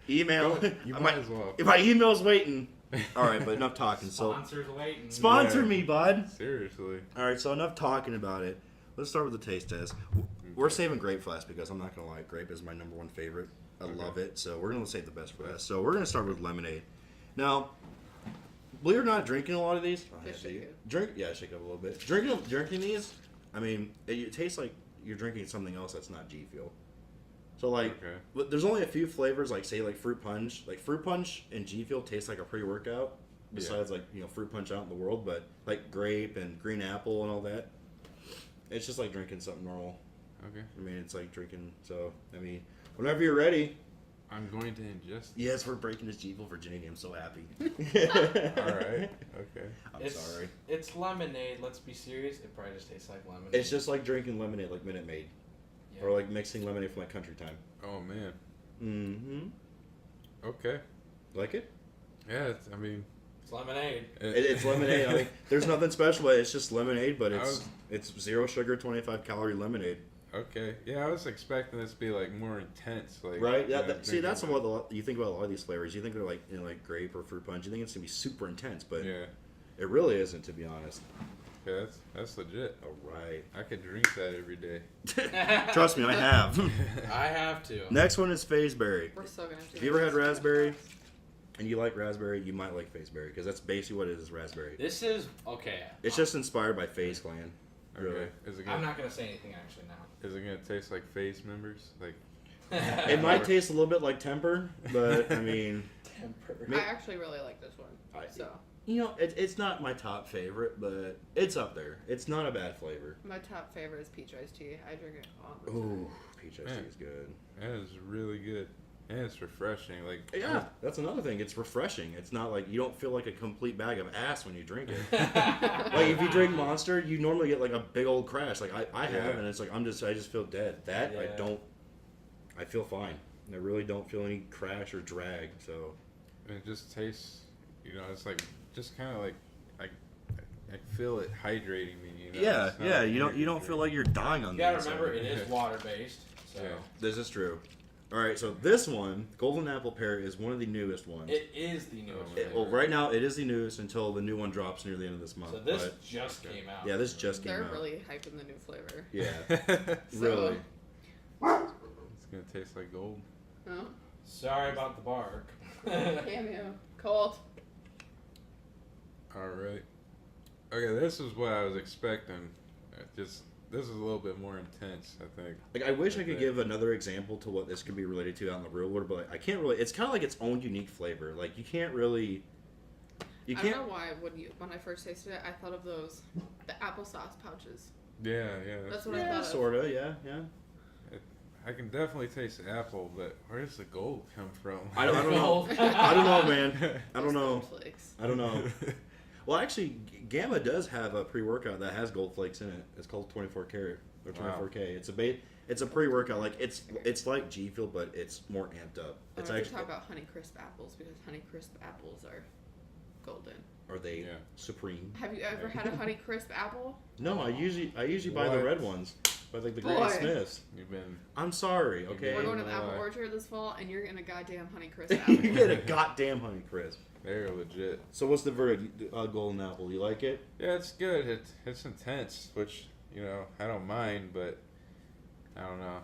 Email. You might as well. If my email's waiting. All right, but enough talking. Sponsors waiting. Sponsor me, bud. Seriously. All right, so enough talking about it. Let's start with the taste test. We're saving grape flask because I'm not gonna lie, grape is my number one favorite. I love it, so we're gonna save the best for last. So we're gonna start with lemonade. Now, believe it or not, drinking a lot of these. Shake it up a little bit. Drinking these. I mean, it tastes like you're drinking something else that's not G Fuel. So like, there's only a few flavors, like say like fruit punch. Like fruit punch and G Fuel taste like a pre-workout. Besides like fruit punch out in the world, but like grape and green apple and all that, it's just like drinking something normal. Okay. I mean, it's like drinking. So I mean, whenever you're ready. I'm going to ingest. Yes, we're breaking this G Fuel virginity. I'm so happy. All right. Okay. I'm sorry. It's lemonade. Let's be serious. It probably just tastes like lemonade. It's just like drinking lemonade, like Minute Maid. Or like mixing lemonade from like Country Time. Oh man. Mm-hmm. Okay. Like it? Yeah, it's lemonade. It's lemonade. I mean, there's nothing special. It's just lemonade, but it's 0 sugar, 25 calorie lemonade. Okay. Yeah, I was expecting this to be like more intense, like right. Yeah. See, that's what you think about a lot of these flavors. You think they're like like grape or fruit punch. You think it's gonna be super intense, but it really isn't, to be honest. Yeah, that's legit. All right. I could drink that every day. Trust me, I have. I have to. Next one is Fazeberry. We're still gonna have to. If you ever had raspberry, and you like raspberry, you might like Fazeberry because that's basically what it is raspberry. This is okay. It's just inspired by Faze Clan. Really. Okay. I'm not gonna say anything actually now. Is it gonna taste like Phase members? Like it might taste a little bit like Temper, but I mean, I actually really like this one. It's not my top favorite, but it's up there. It's not a bad flavor. My top favorite is peach iced tea. I drink it all the time. Ooh, peach iced tea is good. That is really good. And it's refreshing. Like that's another thing. It's refreshing. It's not like you don't feel like a complete bag of ass when you drink it. Like if you drink Monster, you normally get like a big old crash. Like I have, and it's like I just feel dead. I don't. I feel fine. I really don't feel any crash or drag. So it just tastes. It's like just kind of like I feel it hydrating me. Yeah. You don't feel like you're dying on. You gotta remember, it is water based. So this is true. All right, so this one, Golden Apple Pear, is one of the newest ones. It is the newest. Well, right now it is the newest until the new one drops near the end of this month. So this just came out. Yeah, this just came out. They're really hyping the new flavor. Yeah, really. It's gonna taste like gold. Oh. Sorry about the bark. Cameo. Cold. All right. Okay, this is what I was expecting. This is a little bit more intense, I think. Like, I wish I could give another example to what this could be related to out in the real world, but I can't really. It's kind of like its own unique flavor. Like, you can't really. I don't know why when I first tasted it, I thought of the applesauce pouches. Yeah. That's what I thought of. Sorta, yeah. I can definitely taste the apple, but where does the gold come from? I don't know. I don't know, man. I don't know. Flakes. I don't know. Well, actually, Gamma does have a pre-workout that has gold flakes in it. It's called 24 karat or 24K. Wow. It's a pre-workout. Like it's like G Fuel, but it's more amped up. It's actually talk about Honey Crisp apples because Honey Crisp apples are golden. Are they supreme? Have you ever had a Honey Crisp apple? No, I usually buy the red ones. By like the Granny Smiths. I'm sorry, okay? We're going to the apple orchard this fall, and you're getting a goddamn Honey Crisp apple. You get a goddamn Honey Crisp. They're legit. So what's the verdict? Golden apple. You like it? Yeah, it's good. It's intense, which I don't mind, but I don't know.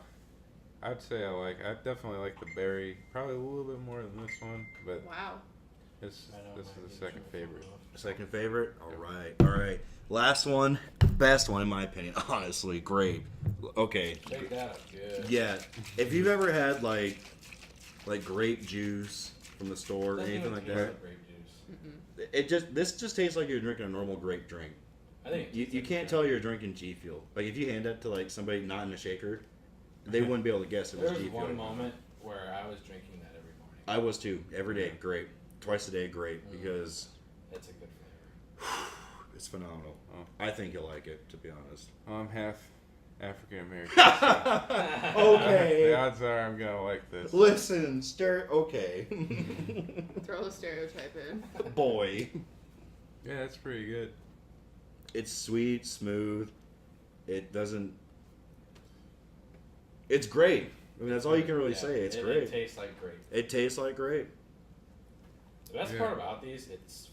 I'd say I definitely like the berry, probably a little bit more than this one, but wow. This is the second favorite. Second favorite? All right. Last one, best one in my opinion, honestly, grape. Okay. Take that up good. Yeah. If you've ever had like grape juice from the store or anything like that, grape juice. this just tastes like you're drinking a normal grape drink. I think you can't tell you're drinking G Fuel. Like if you hand that to like somebody not in a shaker, they wouldn't be able to guess it was There G was Fuel. one moment where I was drinking that every morning. I was too. Every day, great. Twice a day, great. Because It's a good flavor. it's phenomenal. Oh. I think you'll like it, to be honest. I'm half African American. So Okay. the odds are I'm gonna like this. Listen, okay. Throw the stereotype in. Boy. Yeah, that's pretty good. It's sweet, smooth. It doesn't... It's great. I mean, that's all you can really say. It's great. It tastes like grape. It tastes like grape. The best Yeah. part about these, it's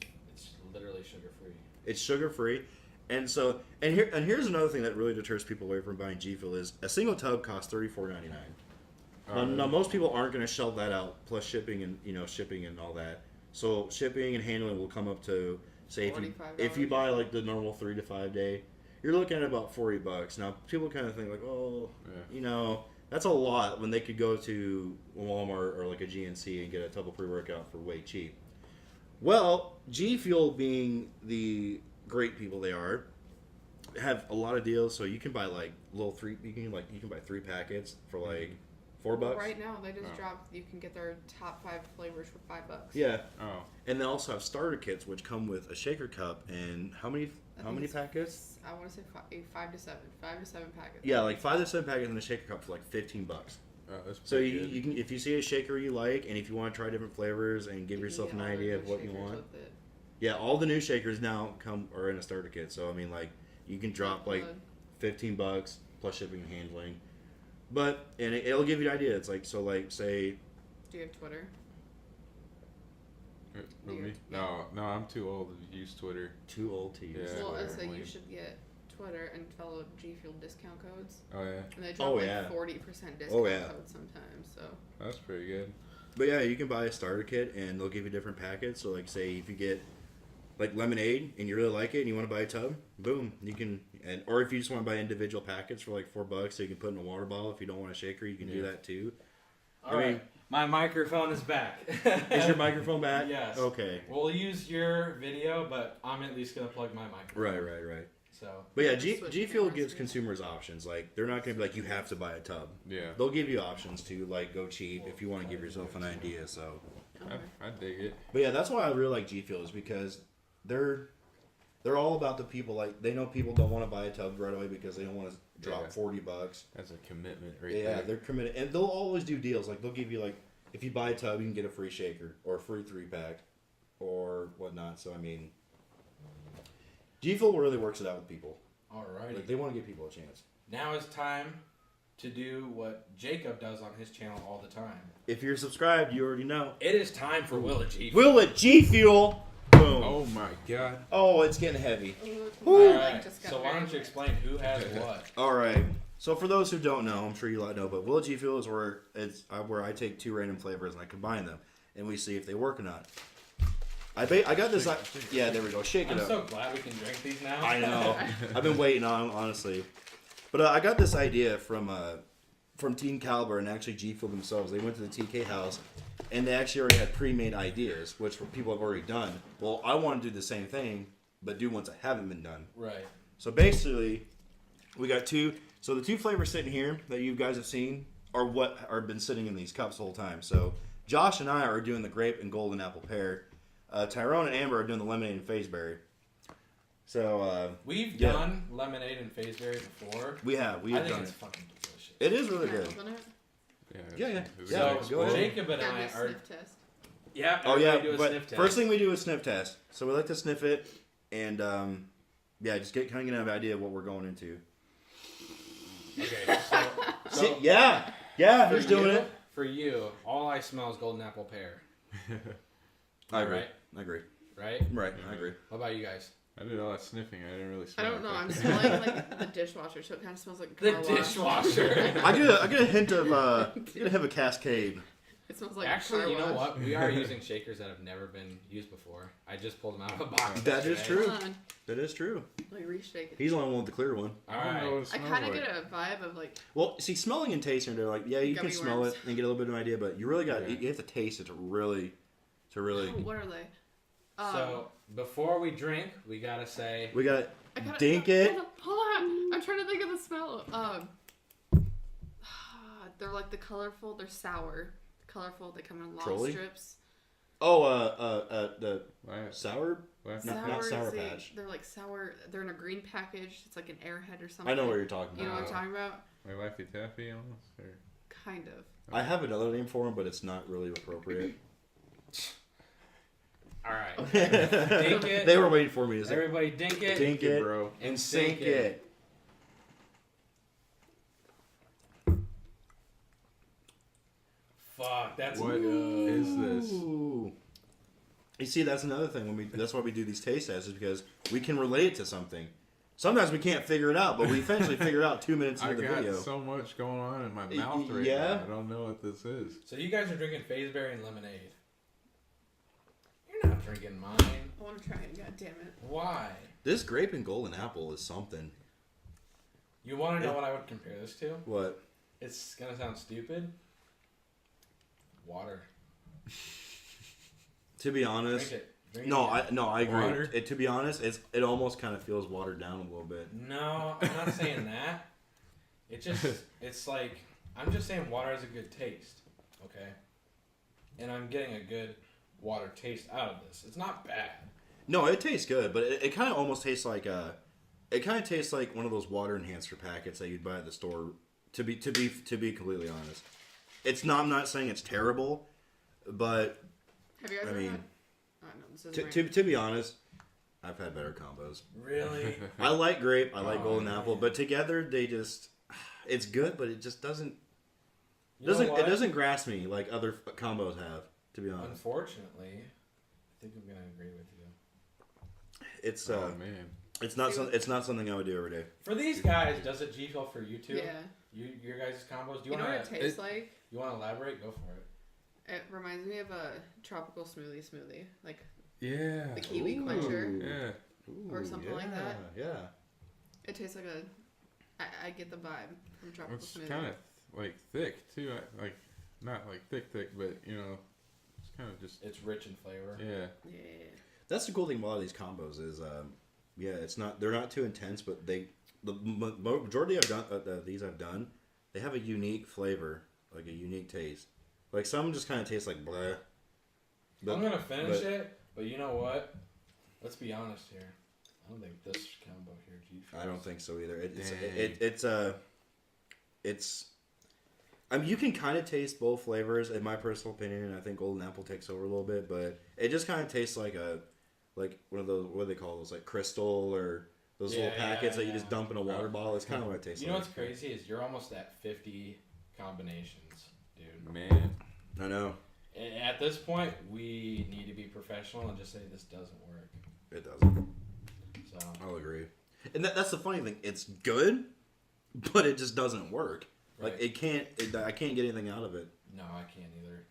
literally sugar free. It's sugar free, and so here's another thing that really deters people away from buying G Fuel is a single tub costs $34.99. Now most people aren't going to shell that out plus shipping and shipping and all that. So shipping and handling will come up to say if you buy like the normal 3 to 5 day, you're looking at about $40. Now people kind of think like, oh, that's a lot when they could go to Walmart or like a GNC and get a tub of pre-workout for way cheap. Well, G Fuel being the great people they are, have a lot of deals. So you can buy like you can buy 3 packets for like $4. Well, right now, they just dropped. You can get their top 5 flavors for $5. Yeah. Oh. And they also have starter kits, which come with a shaker cup and how many packets? I want to say 5 to 7 packets. Yeah, like 5 to 7 packets in a shaker cup for like $15. Oh, that's So pretty you can, if you see a shaker you like, and if you want to try different flavors and give yourself an idea of what you want. Yeah, all the new shakers now are in a starter kit. So I mean, like you can drop like $15 plus shipping and handling. But it'll give you an idea. It's like say. Do you have Twitter? Me? No, I'm too old to use Twitter. Too old to use. Yeah, Well, Twitter, so you like- should get Twitter and follow G Fuel discount codes. Oh yeah, And they drop yeah. 40% discount codes sometimes. So. that's pretty good. But yeah, you can buy a starter kit and they'll give you different packets. So like say if you get like lemonade and you really like it and you want to buy a tub, boom, you can. Or if you just want to buy individual packets for like $4, so you can put in a water bottle. If you don't want a shaker, you can do that too. All right. My microphone is back. Is your microphone back? Yes. Okay. We'll use your video, but I'm at least gonna plug my microphone. Right. So. But yeah, Just switch G Fuel cameras, gives yeah. consumers options. Like they're not going to be like you have to buy a tub. Yeah, They'll give you options to like go cheap if you want to give yourself an idea. So. I dig it. But yeah, that's why I really like G Fuel is because they're all about the people. Like they know people don't want to buy a tub right away because they don't want to drop $40. That's a commitment right Yeah, there. they're committed, and they'll always do deals. Like they'll give you like if you buy a tub, you can get a free shaker or a free 3-pack or whatnot. So I mean, G Fuel really works it out with people. Alrighty. Like they want to give people a chance. Now it's time to do what Jacob does on his channel all the time. If you're subscribed, you already know. It is time for Will It G. Will it G Fuel? Boom. Oh my god. Oh, it's getting heavy. Alright, so why don't you explain who has what? All right. So for those who don't know, I'm sure you know, but Will it G Fuel is where I take 2 random flavors and I combine them, and we see if they work or not. I got this. Yeah, there we go. Shake it I'm up. so glad we can drink these now. I know. I've been waiting on honestly, but I got this idea from Team Caliber and actually G Fuel themselves. They went to the TK house, and they actually already had pre-made ideas, which people have already done. Well, I want to do the same thing, but do ones that haven't been done. Right. So basically, we got 2. So the 2 flavors sitting here that you guys have seen are what are been sitting in these cups the whole time. So Josh and I are doing the grape and golden apple pear. Tyrone and Amber are doing the lemonade and phaseberry. So We've done lemonade and phaseberry before. we have I think done it's it. fucking delicious. It is really Can I good. open it? Yeah. So go ahead. Jacob and Gotta I do a are. sniff test. Yeah. Oh yeah, everybody do a but sniff test. first thing we do is sniff test. So we like to sniff it and just get an idea of what we're going into. Okay. So Yeah, he's doing it. For you, all I smell is golden apple pear. I agree. Right? I agree. Right? Right, I agree. What about you guys? I did all that sniffing. I didn't really I smell don't know. it. I'm smelling like the dishwasher, so it kind of smells like a The car wash. dishwasher. I get a hint of a cascade. It smells like Actually, a car you know wash. what? We are using shakers that have never been used before. I just pulled them out of a box. That is yesterday. true. Hold on. That is true. Let me reshake it. He's the only one with the clear one. I don't know what it I smells kind of like. get a vibe of like Well, see, smelling and tasting, they're like, yeah, you Gummy can smell worms. it and get a little bit of an idea, but you really got you have to taste it to really. what are they? So before we drink, we gotta say We got Dink it. Hold on. I'm trying to think of the smell. They're like the colorful. They're sour. Colorful. They come in long Trolley? strips. Oh, the What? sour. What? Not Sour Patch. They're like sour. They're in a green package. It's like an Airhead or something. I know what you're talking You know about. what I'm talking about? Like Laffy Taffy almost? Or... Kind of. I have another name for them, but it's not really appropriate. All right. Dink it. They were waiting for me to say, Everybody dink it. dink it, bro. and sink it. Fuck, that's What good. is this? Ooh. You see, that's another thing. That's why we do these taste tests, is because we can relate it to something. Sometimes we can't figure it out, but we eventually figure it out 2 minutes I into the got video. so much going on in my mouth right Yeah? now. I don't know what this is. So you guys are drinking Fazeberry and lemonade. You're not drinking mine. I want to try it. God damn it. Why? This grape and golden apple is something. You want to know what I would compare this to? What? It's gonna sound stupid. Water. To be honest, Drink it. Drink no, it. I agree. Water? To be honest, it almost kind of feels watered down a little bit. No, I'm not saying that. It's like, I'm just saying water has a good taste, okay? And I'm getting a good water taste out of this. It's not bad. No, it tastes good, but it kind of almost tastes like one of those water enhancer packets that you'd buy at the store. To be completely honest, it's not. I'm not saying it's terrible, but Have you guys I ever mean, had? Oh, no, this is to be honest, I've had better combos. Really? I like grape, I like Oh, golden man. apple, but together they just, it's good, but it just doesn't You know what? it doesn't grasp me like other combos have. To be honest, Unfortunately, I think I'm gonna agree with you. it's Oh, man. it's not something I would do every day. For these guys, does it G feel for you too? Yeah. Your guys' combos. Do You you know what want it tastes like? You want to elaborate? Go for it. It reminds me of a tropical smoothie, like Yeah. the kiwi quencher. Yeah. Or something like that. Yeah. It tastes like I get the vibe from tropical It's smoothie. kind of like thick too. Like not like thick, but you know, it's kind of just It's rich in flavor. yeah. Yeah. That's the cool thing about a lot of these combos is, they're not too intense, but the majority of these I've done, they have a unique flavor, like a unique taste. Like some just kind of taste like bleh. I'm gonna finish it, but you know what? Let's be honest here. I don't think this combo here G feels. I don't think so either. Dang. It's. I mean, you can kind of taste both flavors, in my personal opinion, and I think golden apple takes over a little bit, but it just kind of tastes like one of those, what do they call those, like crystal or those little packets that you just dump in a water bottle. It's kind of what it tastes You know like. what's crazy is you're almost at 50 combinations, dude. Man. I know. At this point, we need to be professional and just say this doesn't work. It doesn't. So I'll agree. And that's the funny thing. It's good, but it just doesn't work. Like Right. I can't get anything out of it. no, I can't either.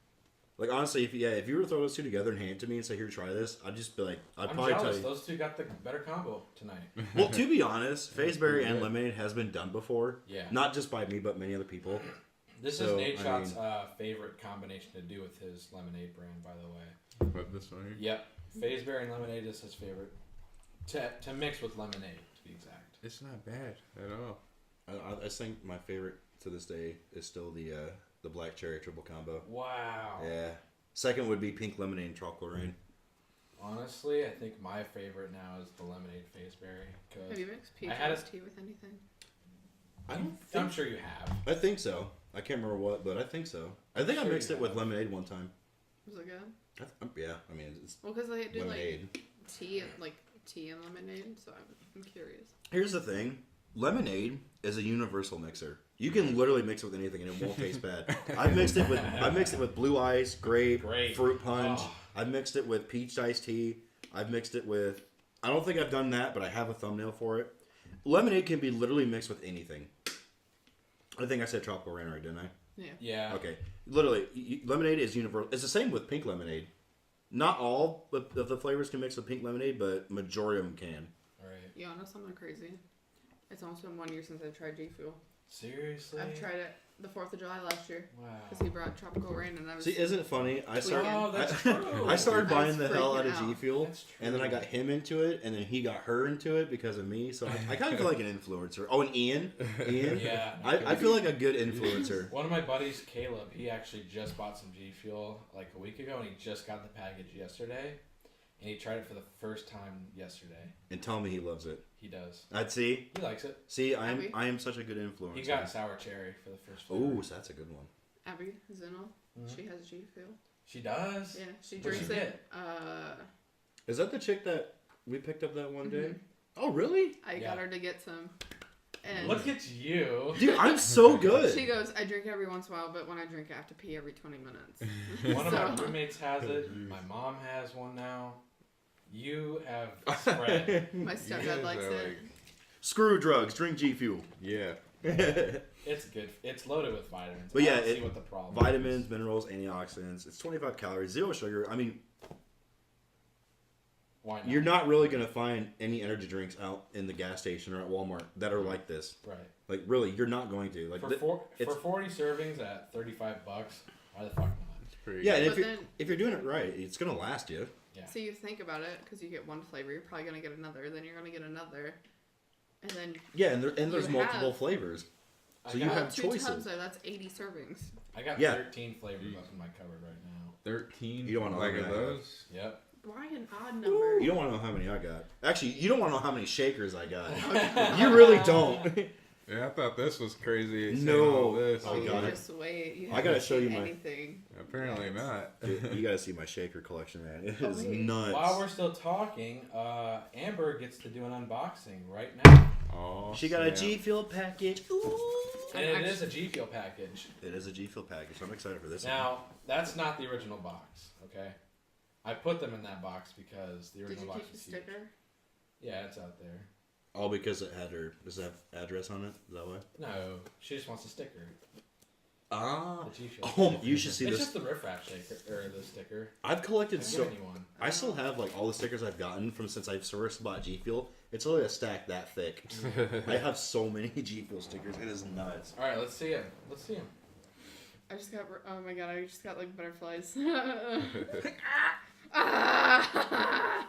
Like honestly, if you were to throw those two together and hand it to me and say, "Here, try this," I'd just be like, I'd I'm probably jealous. tell you. Those two got the better combo tonight. Well, to be honest, Fazeberry and good. lemonade has been done before. Yeah. Not just by me, but many other people. This So, is Nate I Shot's mean- favorite combination to do with his lemonade brand, by the way. But this one here. Yep. Fazeberry and lemonade is his favorite. To mix with lemonade, to be exact. It's not bad at all. I think my favorite to this day is still the black cherry triple combo. Wow. Yeah. Second would be pink lemonade and tropical rain. Honestly, I think my favorite now is the lemonade Fazeberry. Have you mixed peach I had iced tea with anything? I'm sure you have. I think so. I can't remember what, but I think so. I think I Sure mixed you it with have. lemonade one time. Was it good? Yeah, I mean, it's Well, because they do lemonade. like tea and lemonade, so I'm curious. Here's the thing. Lemonade is a universal mixer. You can literally mix it with anything and it won't taste bad. I've mixed it with blue ice, grape, fruit punch. Oh. I've mixed it with peach iced tea. I've mixed it with, I don't think I've done that, but I have a thumbnail for it. Lemonade can be literally mixed with anything. I think I said tropical rain right, didn't I? Yeah. Yeah. Okay. Literally, lemonade is universal. It's the same with pink lemonade. Not all of the flavors can mix with pink lemonade, but majority of them can. All right. You wanna know something crazy? It's almost been 1 year since I've tried G Fuel. Seriously? I've tried it the 4th of July last year Wow. because he brought Tropical Rain and I was. See, isn't it funny? I started. Oh, that's true. I started I buying was the hell out of freaking G out. Fuel, That's true. and then I got him into it, and then he got her into it because of me. So I kind of feel like an influencer. Oh, and Ian. Yeah. I feel like a good influencer. One of my buddies, Caleb, he actually just bought some G Fuel like a week ago, and he just got the package yesterday, and he tried it for the first time yesterday. And tell me he loves it. He does. I'd see. He likes it. See, I Abby? am such a good influencer. He got sour cherry for the first flavor. Ooh, so that's a good one. Abby Zinno. Mhm. She has G Fuel. She does? Yeah, she What'd drinks she it. Is that the chick that we picked up that one day? Mhm. Oh, really? I Yeah. got her to get some. And Look at you. Dude, I'm so good. she goes, I drink every once in a while, but when I drink, I have to pee every 20 minutes. One of my So- roommates has it. My mom has one now. You have spread. My You stepdad guys likes are it. like- Screw drugs, drink G Fuel. Yeah. It's good. It's loaded with vitamins. But I yeah, don't see it- what the problem Vitamins, is. minerals, antioxidants. It's 25 calories, 0 sugar. I mean, Why not? you're not really going to find any energy drinks out in the gas station or at Walmart that are like this. Right. Like, really, you're not going to. Like, For it's- 40 servings at $35, why the fuck not? It's pretty yeah, and But then, if you're doing it right, it's going to last you. Yeah. so you think about it, because you get one flavor, you're probably going to get another, then you're going to get another. And then Yeah, and there's You multiple have- flavors. I So you got, have two choices. tubs there, that's 80 servings. I got Yeah. 13 flavors up in my cupboard right now. 13. You don't wanna like know of that. those. Yep. Why an odd number? You don't want to know how many I got. Actually, you don't want to know how many shakers I got. You really don't. Yeah, I thought this was crazy. saying No. all this. Oh, you God. just wait. You I gotta haven't show you seen my- anything. Apparently not. Dude, you got to see my shaker collection, man. It Oh, is wait. nuts. While we're still talking, Amber gets to do an unboxing right now. Oh, She got a snap. G Fuel package. Ooh. And it is a G Fuel package. It is a G Fuel package. I'm excited for this one. Now, that's not the original box, okay? I put them in that box because the Did original you box keep the was huge. sticker? Yeah, it's out there. All because it had her. Does it have address on it? Is that why? No, she just wants a sticker. Ah. The G Fuel. Oh, you should see It's this. just the riff-raff shaker, or the sticker. I've collected I've so. given you one. I still have like all the stickers I've gotten from since I've first bought G Fuel. It's only a stack that thick. I have so many G Fuel stickers. It is nuts. All right, let's see him. Let's see him. I just got. Oh my god! I just got like butterflies. Ah!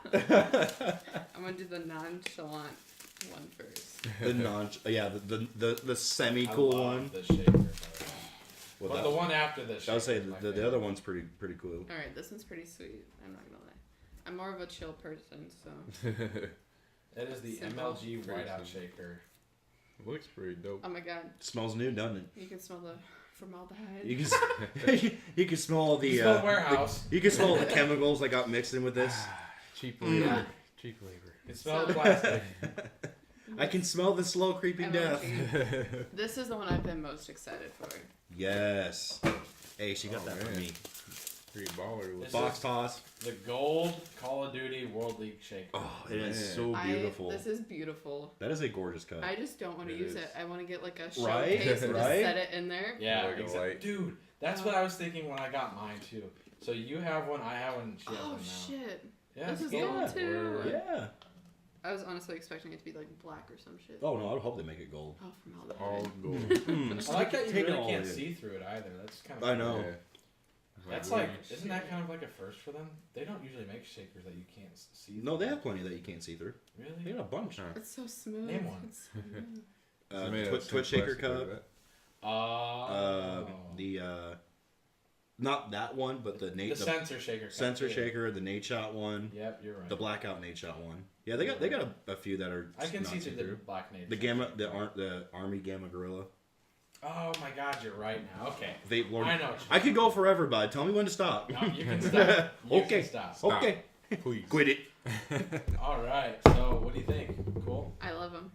I'm gonna do the nonchalant one first. The non, yeah, the semi I cool love one. The shaker. by the way. Well, But that, the one after the shaker. I would say is my the favorite. other one's pretty cool. All right, this one's pretty sweet. I'm not gonna lie. I'm more of a chill person, so. That is the Simple. MLG Pretty whiteout simple. shaker. Looks pretty dope. Oh my god, Smells new, doesn't it? you can smell the formaldehyde. You can you can smell the You smell warehouse. you can smell the chemicals that got mixed in with this. Cheap Mm. labor. Cheap labor. You smell So- the plastic. I can smell the slow creeping death. MLG. This is the one I've been most excited for. Yes. Hey, she got Oh, that for man. me. Pretty baller. With This Box toss. The gold Call of Duty World League shaker. Oh, it is Man. so beautiful. This is beautiful. That is a gorgeous cut. I just don't want to It use is. it. I want to get like a Right? showcase and Right? just set it in there. Yeah, Like a exactly. light. Dude, that's what I was thinking when I got mine too. So you have one, I have one, she has Oh one now. shit! Yeah, This is cool. gold too. Word. Yeah. I was honestly expecting it to be like black or some shit. Oh no, I would hope they make it gold. Oh, formaldehyde. all gold. Mm, I like that you take it really all can't in. see through it either. That's kind of I know. Yeah. That's what like, do you isn't that kind of like a first for them? They don't usually make shakers that you can't see. No, through. they have plenty that you can't see through. They Really? got a bunch. Huh. It's so smooth. Name one. It's so smooth. It's made of Twitch shaker plastic like cup. that. Oh. The not that one, but the Nate the sensor shaker. cup, sensor yeah. shaker, the Nate shot one, Yep, you're right. the blackout Nate shot one. Yeah, they got a few that are. I can not see through the see-through. black nade. The gamma, the army gamma gorilla. Oh my god, you're right now. Okay. Vape Lord. I know. I could go forever, bud. Tell me when to stop. No, you can stop. You Okay. Can stop. Stop. Okay. Please. Quit it. All right. So, what do you think? Cool. I love them.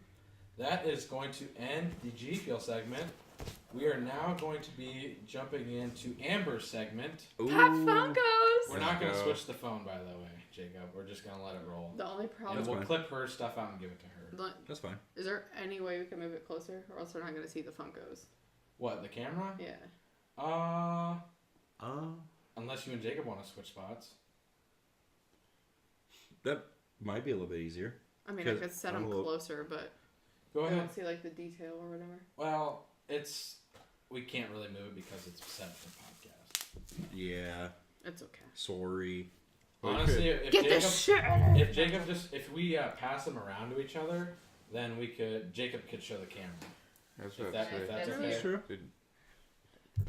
That is going to end the G Fuel segment. We are now going to be jumping into Amber's segment. Ooh. Pop Funkos! We're not going to Let's go. switch the phone, by the way, Jacob. We're just going to let it roll. The only And problem we'll fine. clip her stuff out and give it to her. That's fine. is there any way we can move it closer, or else we're not going to see the Funkos? What, the camera? Yeah. Unless you and Jacob want to switch spots. That might be a little bit easier. I mean, I 'Cause could set I'm them a little- closer, but Go I ahead. don't see like the detail or whatever. Well, we can't really move it because it's set for podcast. Yeah. It's okay. Sorry. Honestly, if we pass them around to each other, then Jacob could show the camera. That's If what that- if that's okay. True. Did-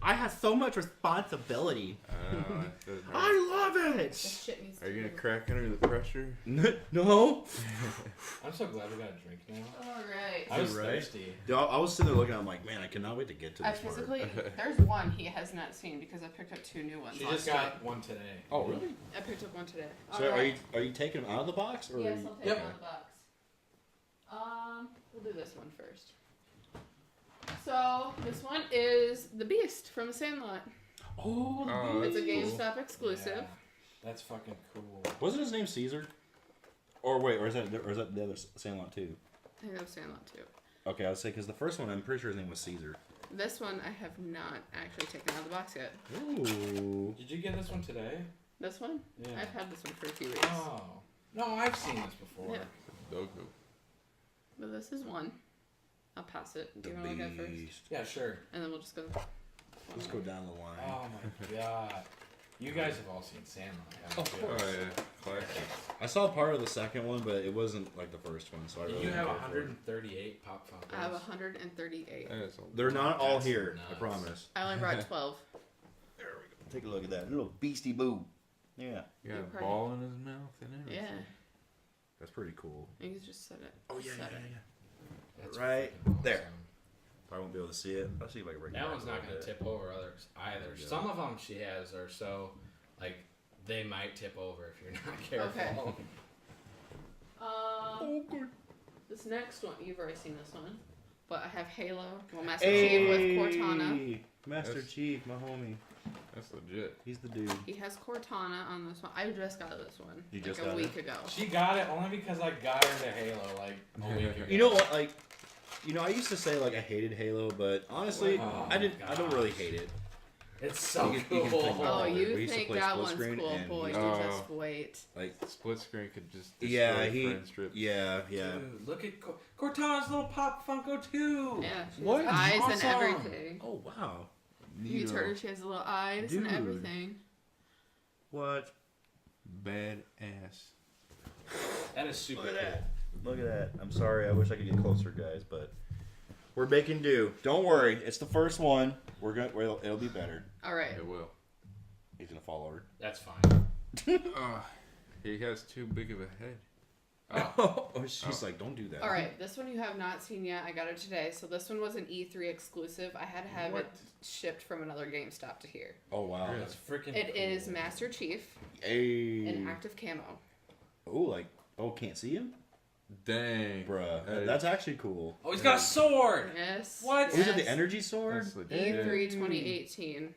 I have so much responsibility. doesn't hurt. I love it. This shit needs to Are you gonna move. crack under the pressure? No. I'm so glad we got a drink now. Alright. I was Right. thirsty. I was sitting there looking. I'm like, man, I cannot wait to get to I this part. physically, there's one he has not seen because I picked up 2 new ones. She last just got one today. Oh, really? I picked up one today. So are you taking them out of the box? Or Yes, are you... I'll take Yep. it out of the box. We'll do this one first. So this one is the Beast from the Sandlot. Oh, the Oh, It's a that's cool. GameStop exclusive. Yeah, that's fucking cool. Wasn't his name Caesar? Or wait, or is that the other Sandlot too? I think that was Sandlot too. Okay, I would say because the first one, I'm pretty sure his name was Caesar. This one I have not actually taken out of the box yet. Ooh. Did you get this one today? This one? Yeah. I've had this one for a few weeks. Oh. No, I've seen this before. Yeah. Dogu. But this is one. I'll pass it. Do you want to go first? Yeah, sure. And then we'll just go. Let's go down the line. Oh my god. You guys have all seen Sandlot, haven't you? Oh yeah, classic. I saw part of the second one, but it wasn't like the first one, so I Did really you have didn't care for it. 138 Pop Funkos? I have 138. That is a They're not all That's here. I nuts. promise. I only brought 12. There we go. Take a look at that little beastie boo. Yeah, You got You're a pretty- ball in his mouth and everything. Yeah. that's pretty cool. You can just set it. Oh yeah, set yeah, it. yeah. That's Right freaking there. awesome. Probably won't be able to see it. I'll see if I can bring it That back one's a not little going to bit. tip over others either. Yeah. Some of them she has are so, like, they might tip over if you're not careful. Okay. Oh, good. This next one, you've already seen this one. But I have Halo, well, Master Chief with Cortana. Master That's- Chief, my homie. That's legit. He's the dude. He has Cortana on this one. I just got this one. You like just a got week ago. She got it only because I got her to Halo, like, a week ago. You know what? Like, I used to say like I hated Halo, but honestly, Oh, I didn't. I don't gosh. really hate it. It's so You can cool. think about Oh, it. you We used to think play that split one's screen cool, and boy. he- You Oh. just wait. Like, Split screen could just destroy yeah, friend strips. yeah. Dude, look at Cortana's little Pop Funko too. Yeah, she What? has eyes Awesome. and everything. Oh wow. You turn her, she has little eyes Dude. and everything. What? Badass. That is super Look at cool. that. Look at that. I'm sorry. I wish I could get closer, guys, but we're making do. Don't worry. It's the first one. It'll be better. All right. It will. He's gonna fall over. That's fine. He has too big of a head. Oh, she's like, don't do that. All right. This one you have not seen yet. I got it today. So this one was an E3 exclusive. I had to have What? it shipped from another GameStop to here. Oh wow. Really? That's freaking It cool. is Master Chief Hey. in active camo. Can't see him, Dang. bruh. That is- That's actually cool. Oh, he's got a sword. Yes. What? Is it Yes. the energy sword? That's legit. E3 2018.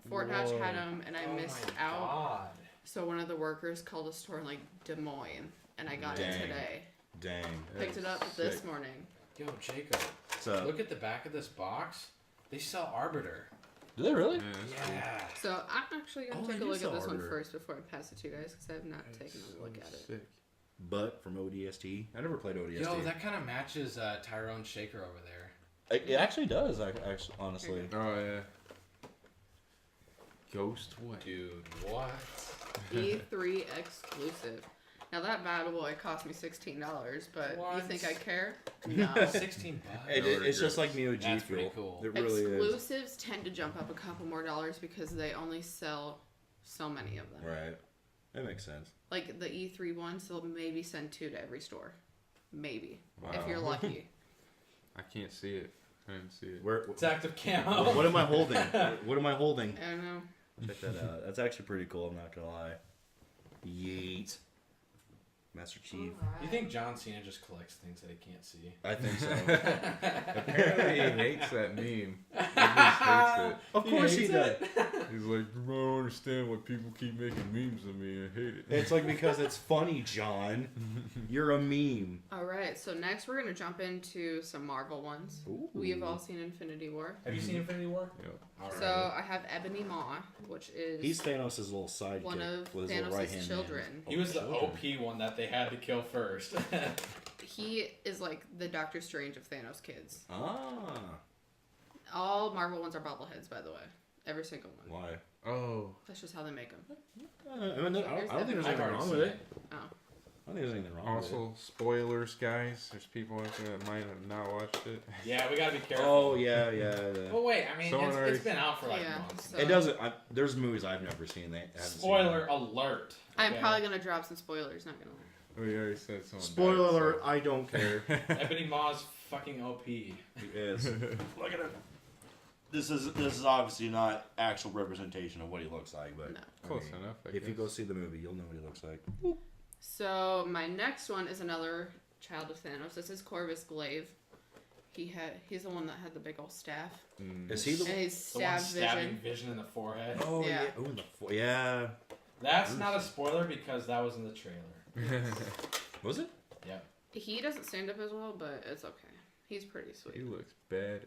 Fort Dodge Whoa. had them, and I Oh missed my out. God. So one of the workers called a store in like Des Moines, and I got it Dang. today. Dang. Picked it up Sick. this morning. Yo, Jacob, So, look at the back of this box. They sell Arbiter. do they really? Yeah, that's cool. Yeah. So I'm actually gonna Oh, take they a do look at sell this one Arbiter. first before I pass it to you guys, because I have not taken a look at it. Sick. But from ODST, I never played ODST. Yo, that kind of matches Tyrone Shaker over there. It actually does. Actually, honestly. Oh yeah. Ghost what? Dude, what? E3 exclusive. Now that bad boy cost me $16, but you What? think I care? No. $16. It's just like Neo G That's pretty Fuel. cool. It really is. Exclusives tend to jump up a couple more dollars because they only sell so many of them. Right. That makes sense. Like the E3 ones, they'll maybe send 2 to every store. Maybe. If Wow. you're lucky. I can't see it. I didn't see it. Where? It's active camo. What am I holding? What am I holding? I don't know. Check that out. That's actually pretty cool. I'm not gonna lie. Yeet. Master Chief. You think John Cena just collects things that he can't see? I think so. Apparently he hates that meme. He just hates it. Of course he hates does. He's like, I don't understand why people keep making memes of me. I hate it. It's like because it's funny, John. You're a meme. Alright, so next we're going to jump into some Marvel ones. Ooh. We have all seen Infinity War. Have you seen Infinity War? Yep. All right. So I have Ebony Maw, which is He's Thanos' little sidekick one of with his little right hand Thanos' children. He was the children. OP one that they had to kill first. He is like the Doctor Strange of Thanos kids. Ah. All Marvel ones are bobbleheads, by the way. Every single one. Why? Oh. That's just how they make them. I don't think there's anything wrong with it. Oh. I don't think there's anything wrong with it. Also, spoilers, guys. There's people out there that might have not watched it. Yeah, we gotta be careful. Oh, yeah. Well, wait. I mean, it's been out for like Yeah, months. so- It doesn't. There's movies I've never seen. They haven't Spoiler alert. I'm okay? probably gonna drop some spoilers. Not gonna lie. We already said someone. Spoiler died, alert! I don't care. Ebony Maw's fucking OP. He is. Look at him. This is obviously not actual representation of what he looks like, but No. Close enough. I if you guess. go see the movie, you'll know what he looks like. So my next one is another child of Thanos. This is Corvus Glaive. He's the one that had the big old staff. Is he And the? he's The one stab stabbing vision. Vision in the forehead. Oh Yeah. yeah. Oh, yeah. That's not a spoiler because that was in the trailer. Was it? Yep. He doesn't stand up as well, but it's okay. He's pretty He sweet. looks badass.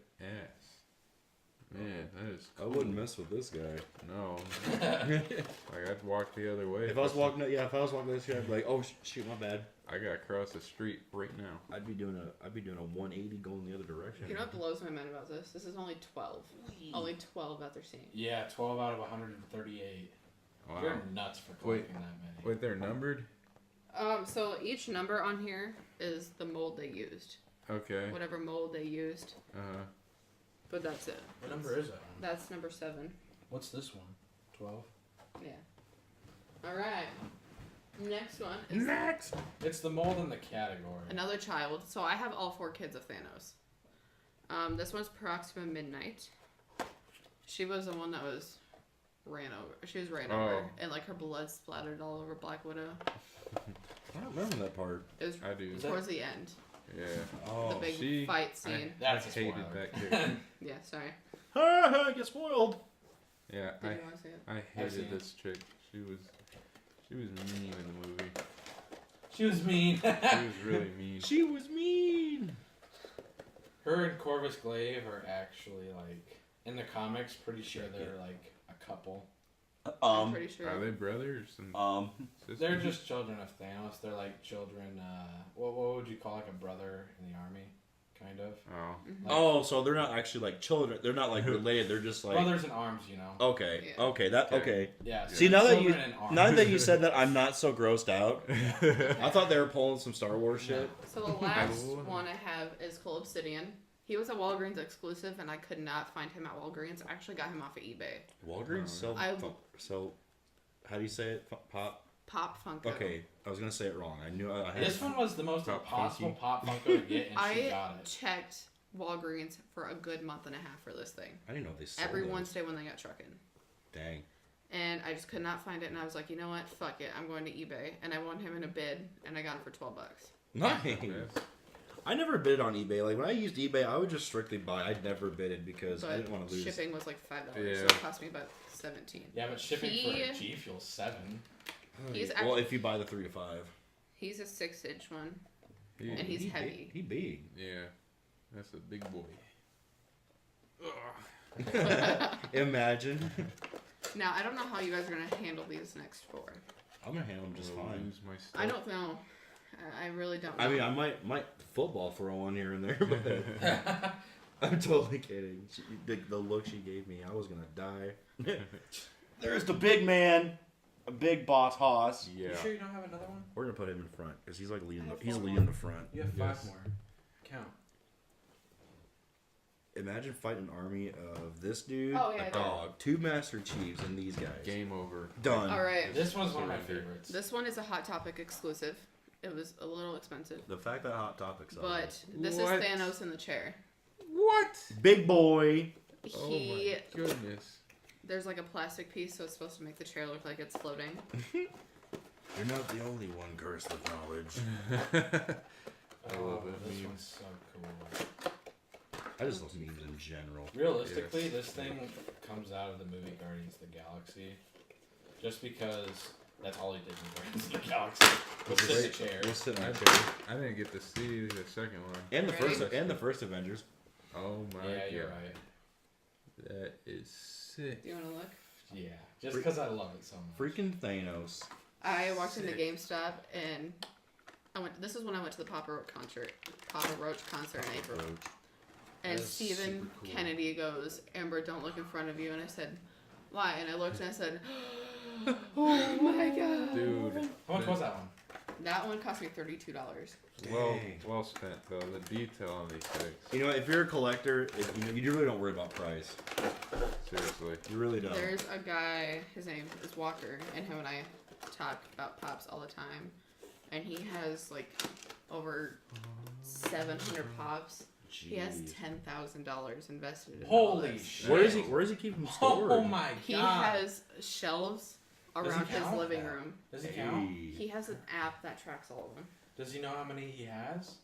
Man, that is I cool. wouldn't mess with this guy. No. Like, I'd walk the other way. If I was walking, if I was walking this guy, I'd be like, oh shoot, my bad. I gotta cross the street right now. I'd be doing a 180 going the other direction. You know what blows my mind about this? This is only 12. Only 12 that they're seeing. Yeah, 12 out of 138. Wow. You're nuts for collecting that many. Wait, they're numbered? So each number on here is the mold they used. Okay. Whatever mold they used. Uh-huh. But that's it. What number is that? That's number 7. What's this one? 12? Yeah. Alright. Next one is Next. It's the mold in the category. another child. So I have all 4 kids of Thanos. This one's Proxima Midnight. She was the one that was ran over. She was ran over, and like her blood splattered all over Black Widow. I don't remember that part. It was I do. towards the end. Yeah. Oh, The big she- fight scene. That's a hated spoiler. that character. Yeah, sorry. I get spoiled. Yeah, Did you want to say it? I I've seen hated this chick. She was mean in the movie. She was mean. She was really mean. She was mean. Her and Corvus Glaive are actually like in the comics. Pretty sure they're like a couple. I'm pretty sure. Are they brothers and sisters? They're just children of Thanos. They're like children. What would you call like a brother in the army? Kind of. Oh. Mm-hmm. Oh, so they're not actually like children. They're not like related. They're just like Brothers in arms, you know. okay, Yeah. okay, that okay. Yeah. See, now that you children in arms. now that you said that, I'm not so grossed out. I thought they were pulling some Star Wars shit. So the last one I have is Cole Obsidian. He was a Walgreens exclusive, and I could not find him at Walgreens. I actually got him off of eBay. Walgreens sell so. How do you say it? Pop Funko. Okay, I was gonna say it wrong. I knew I had. This one was the most Pop impossible Funky. Pop Funko to get, and she I got it. checked Walgreens for a good month and a half for this thing. I didn't know they sold Every those. Wednesday when they got trucking. Dang. And I just could not find it, and I was like, you know what? Fuck it. I'm going to eBay. And I won him in a bid, and I got him for $12. Nice. Yes. I never bid on eBay. Like when I used eBay, I would just strictly buy. I never bidded because I But didn't want to lose. shipping was like $5, so Yeah. it cost me about $17. Yeah, but shipping He- for a G Fuel 7. He's well, actually- if you buy the 3 to 5, He's a 6-inch one, He- and he's he heavy. He big. Yeah. That's a big boy. Imagine. Now, I don't know how you guys are going to handle these next 4. I'm gonna handle them just I'll fine. lose my stuff. I don't know. I really don't know. I mean, I might football throw one here and there, but I'm totally kidding. The look she gave me, I was gonna die. There's the big man, a big boss Haas. Yeah. You sure you don't have another one? We're gonna put him in front because he's like leading. I have He's four leading more. the front. You have 5 Yes. more. Count. Imagine fighting an army of this dude, Oh, yeah, a yeah. dog, 2 Master Chiefs, and these guys. Game over. Done. All right. This one's one of my Surrender. favorites. This one is a Hot Topic exclusive. It was a little expensive. The fact that Hot Topics on But it. this What? is Thanos in the chair. What? Big boy. Oh He, my goodness. there's like a plastic piece, so it's supposed to make the chair look like it's floating. You're not the only one cursed with knowledge. I love it. This Memes. one's so cool. I just love memes in general. Realistically, Yes. this thing comes out of the movie Guardians of the Galaxy. Just because that's all he did in Guardians of the Galaxy. Was sit in a chair. We'll sit in I a chair. didn't, I didn't get to see the second one. And the first Right? and the first Avengers. Oh my Yeah, god. you're right. That is sick. Do you want to look? Yeah, just because I love it so much. Freaking Thanos. I walked into Sick. GameStop and I went. This is when I went to the Papa Roach concert. In April. And That is Stephen super cool. Kennedy goes, Amber, don't look in front of you. And I said, why? And I looked and I said, oh my god. Dude. How much was that one? That one cost me $32. Well spent though. The detail on these things. You know, if you're a collector, you really don't worry about price. Seriously. You really don't. There's a guy, his name is Walker, and him and I talk about Pops all the time. And he has like over 700 Pops. He has Jeez. $10,000 invested in all Holy this. shit. Where does he keep them stored? Oh my god. He has shelves Does he around his count living that? room. Does he count? Hey. He has an app that tracks all of them. Does he know how many he has?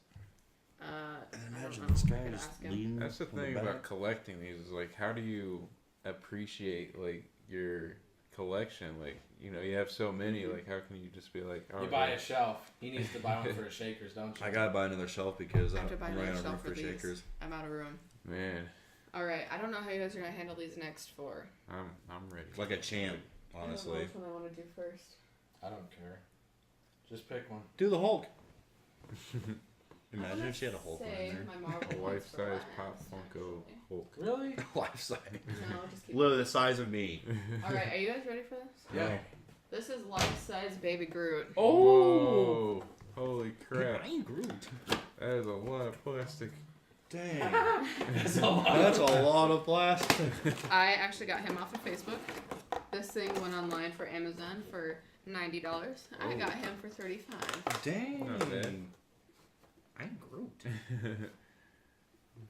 And I imagine don't know. this I guy could just ask him. leaning. That's the from thing back. about collecting these is like, how do you appreciate like your collection? Like, you know, you have so many. Like, how can you just be like, oh, You buy a shelf. He needs to buy one for his shakers, don't you? I gotta buy another shelf because I I'm have to buy running another out of room shelf for for these. shakers. I'm out of room. man, Alright, I don't know how you guys are going to handle these next four. I'm ready. Like a champ, I don't know honestly. which one I want to do first. I don't care. Just pick one. Do the Hulk. I'm Imagine gonna if she had a Hulk on say there. my Marvel A ones for life-size last, Pop Funko actually. Hulk. Really? Life size. No, just keep Literally the size of me. Alright, are you guys ready for this? Yeah. This is life-size Baby Groot. Oh! Holy crap. I ain't Groot. That is a lot of plastic. Dang. That's a lot. That's a lot of plastic. I actually got him off of Facebook. This thing went online for Amazon for $90. I Oh. got him for $35. Dang. Not bad. I'm Groot.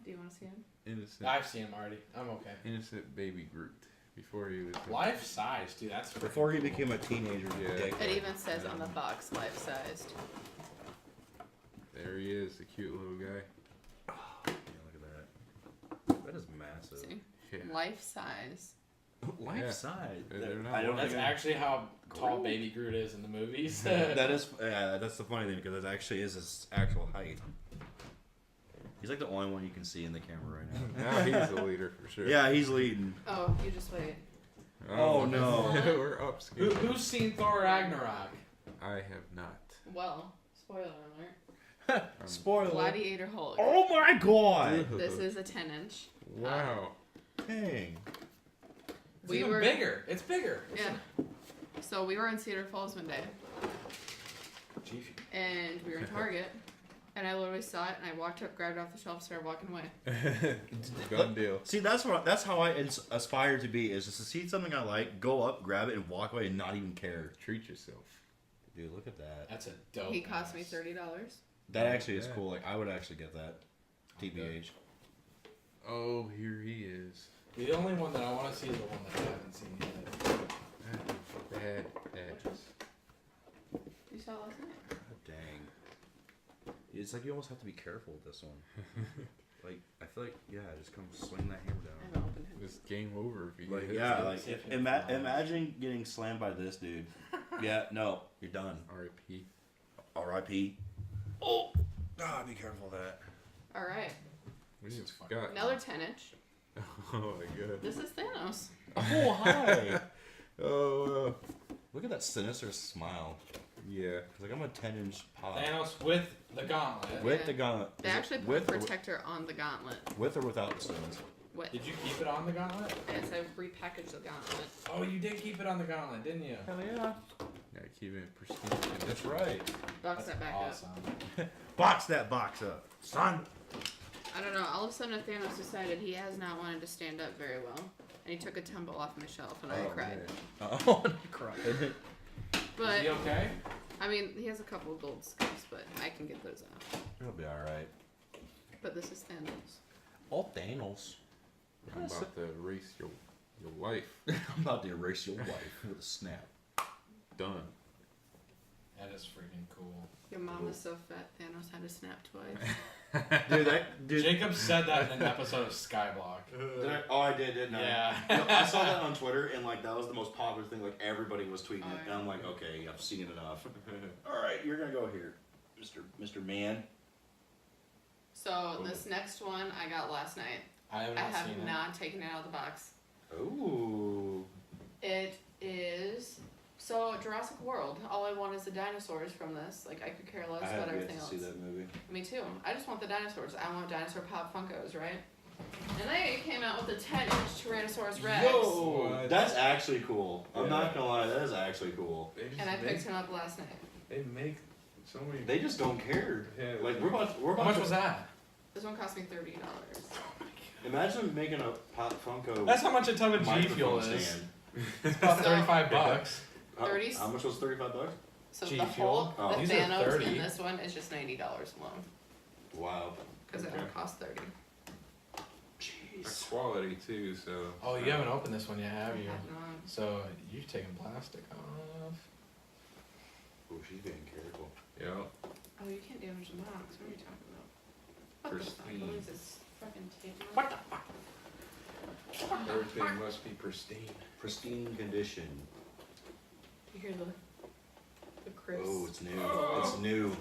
Do you want to see him? Innocent, I've seen him already. I'm okay. innocent baby Groot. Before he was Life size, dude. That's freaking Before he cool. became a teenager. Yeah. dick. It even says on the box, life-sized. There he is, the cute little guy. Yeah, look at that. That is massive. See? Yeah. Life-size. Life Yeah. size. They're not I don't That's think actually how tall Groot. Baby Groot is in the movies. that is. That's the funny thing because that actually is his actual height. He's like the only one you can see in the camera right now. Now he's the leader for sure. Yeah, he's leading. Oh, you just wait. Oh, no. We're up. Who's seen Thor Ragnarok? I have not. Well, spoiler alert. Spoiler. Gladiator Hulk. Oh my god! This is a 10-inch. Wow. Dang. It's We even were- bigger. It's bigger. Yeah. So we were in Cedar Falls one day, Chief. and we were in Target, and I literally saw it, and I walked up, grabbed it off the shelf, started walking away. Done deal. See, that's how I aspire to be. Is just to see something I like, go up, grab it, and walk away, and not even care. Treat yourself. Dude, look at that. That's a dope. He cost me ass. $30. That actually is Yeah. cool. Like I would actually get that. TBH. Oh, here he is. The only one that I want to see is the one that I haven't seen yet. Bad ass. You saw it last night? God dang. It's like you almost have to be careful with this one. Like I feel like just come swing that hammer I down. haven't opened him. This game over if you Like hit yeah, it. like See if it flies. imagine getting slammed by this dude. Yeah, no, you're done. R.I.P. R.I.P. Oh, be careful of that. Alright, We This just is fucking- got. another 10-inch. Oh my god. This is Thanos. Oh hi. Oh. Look at that sinister smile. Yeah. It's like I'm a 10-inch pop. Thanos with the gauntlet. With Yeah. the gauntlet. They Is it actually put with a or, protector on the gauntlet. with or without the stones. What? Did you keep it on the gauntlet? And it said repackage the gauntlet. Oh, you did keep it on the gauntlet, didn't you? Hell yeah. Gotta keep it in pristine condition. That's right. Box That's that back awesome. Box that box up, son. up. I don't know. All of a sudden, Thanos decided he has not wanted to stand up very well. And he took a tumble off my shelf, and I cried. Oh, I cried. Is But, he okay? I mean, he has a couple of gold scars, but I can get those out. It'll be all right. But this is Thanos. Oh, Thanos. I'm about to erase your life. I'm about to erase your life with a snap. Done. That is freaking cool. Your mom is so fat, Thanos had to snap twice. Dude, Jacob said that in an episode of Skyblock. I did, didn't I? Yeah. No, I saw that on Twitter, and like that was the most popular thing. Like everybody was tweeting Oh, it, yeah. and I'm like, okay, I've seen it enough. All right, you're gonna go here, Mr. Man. So, this next one I got last night. I have I not have seen it. not taken it out of the box. Ooh. It is... So, Jurassic World. All I want is the dinosaurs from this. Like, I could care less I about have yet everything to else. see that movie. Me too. I just want the dinosaurs. I want dinosaur pop Funkos, right? And they came out with a 10-inch Tyrannosaurus Rex. Yo, What? that's actually cool. I'm Yeah. not gonna lie, that is actually cool. They just And I make, picked him up last night. They make so many. They just don't care. Yeah, Like we're about How much to was that? This one cost me $30. imagine making a Pop Funko. That's how much a tub of G microphone Fuel is. stand. It's about So- $35. How, 30? how much was $35? So G the Fuel? Hulk, Oh. the These are Thanos, 30. and this one is just $90 alone. Wow. Because it Okay. would cost 30. That's Jeez. quality too, so. Oh, you haven't opened this one yet, have you? I have not. So you've taken plastic off. Oh, she's being careful. Yeah. Oh, you can't damage the box. What are you talking about? What the fuck? Pristine. What is this fucking tape? What the fuck? Everything must be pristine. Pristine condition. You hear the crisp, Oh, it's new. Oh. It's new.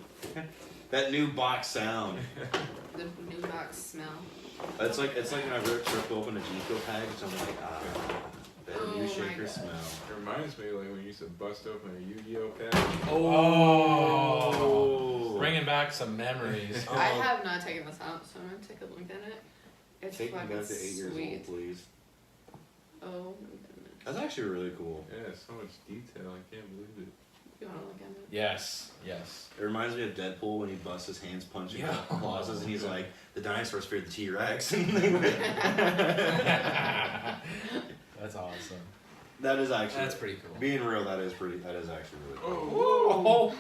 That new box sound. the new box smell. It's like when I ripped open a G Fuel package. I'm like, that Oh new my shaker God. smell. It reminds me of like when you used to bust open a Yu-Gi-Oh pack. Oh. Bringing back some memories. Oh. I have not taken this out, so I'm gonna take a look at it. It's Take me fucking back to 8 years sweet. old, please. Oh my goodness. That's actually really cool. Yeah, so much detail. I can't believe it. You wanna look at it? Yes, yes. It reminds me of Deadpool when he busts his hands punching Yeah. clauses and he's like, the dinosaurs feared the T-Rex. That's awesome. That is actually. That's pretty cool. Being real, that is actually really cool. Oh.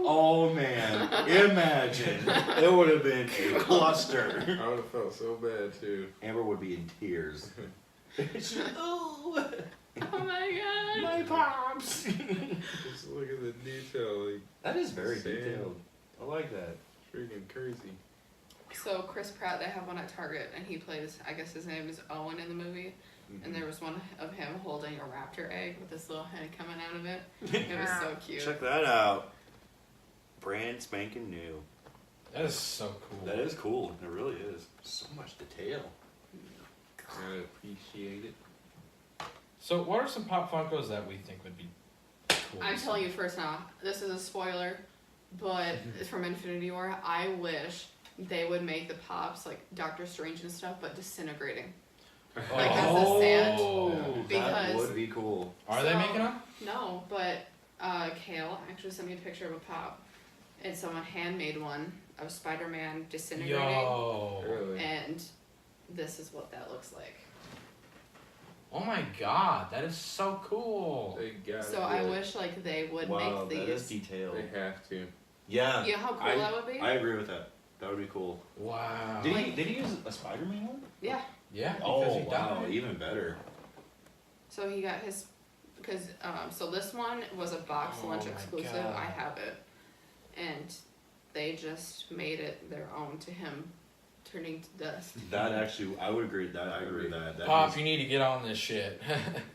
Oh man, imagine. It would have been a cluster. I would have felt so bad too. Amber would be in tears. Oh, Oh my god! my pops. Just look at the detail, like That is very Same. detailed. I like that. freaking crazy. So Chris Pratt, they have one at Target, and he plays. I guess his name is Owen in the movie. And there was one of him holding a raptor egg with this little head coming out of it. It was so cute. Check that out. Brand spanking new. That is so cool. That is cool. It really is. So much detail. I appreciate it. So, what are some Pop Funkos that we think would be cool? I'm telling you first now, this is a spoiler, but it's from Infinity War. I wish they would make the pops like Doctor Strange and stuff, but disintegrating. Like as the sand. that Because- would be cool. Are they So- making them? No, but Kale actually sent me a picture of a pop, and someone handmade one of Spider-Man disintegrating, Yo. Really? and this is what that looks like. Oh my god, that is so cool. They got So it. I wish like they would Wow, make that is these. detailed. They have to. Yeah. You know how cool I- that would be? I agree with that. That would be cool. Wow. Did he use a Spider-Man one? Yeah. Yeah, because Oh he wow, died. even better. So he got his, because so this one was a box Oh lunch my exclusive. God. I have it, and they just made it their own to him, turning to dust. That actually, I would agree. I agree with that. That Pop, is- you need to get on this shit.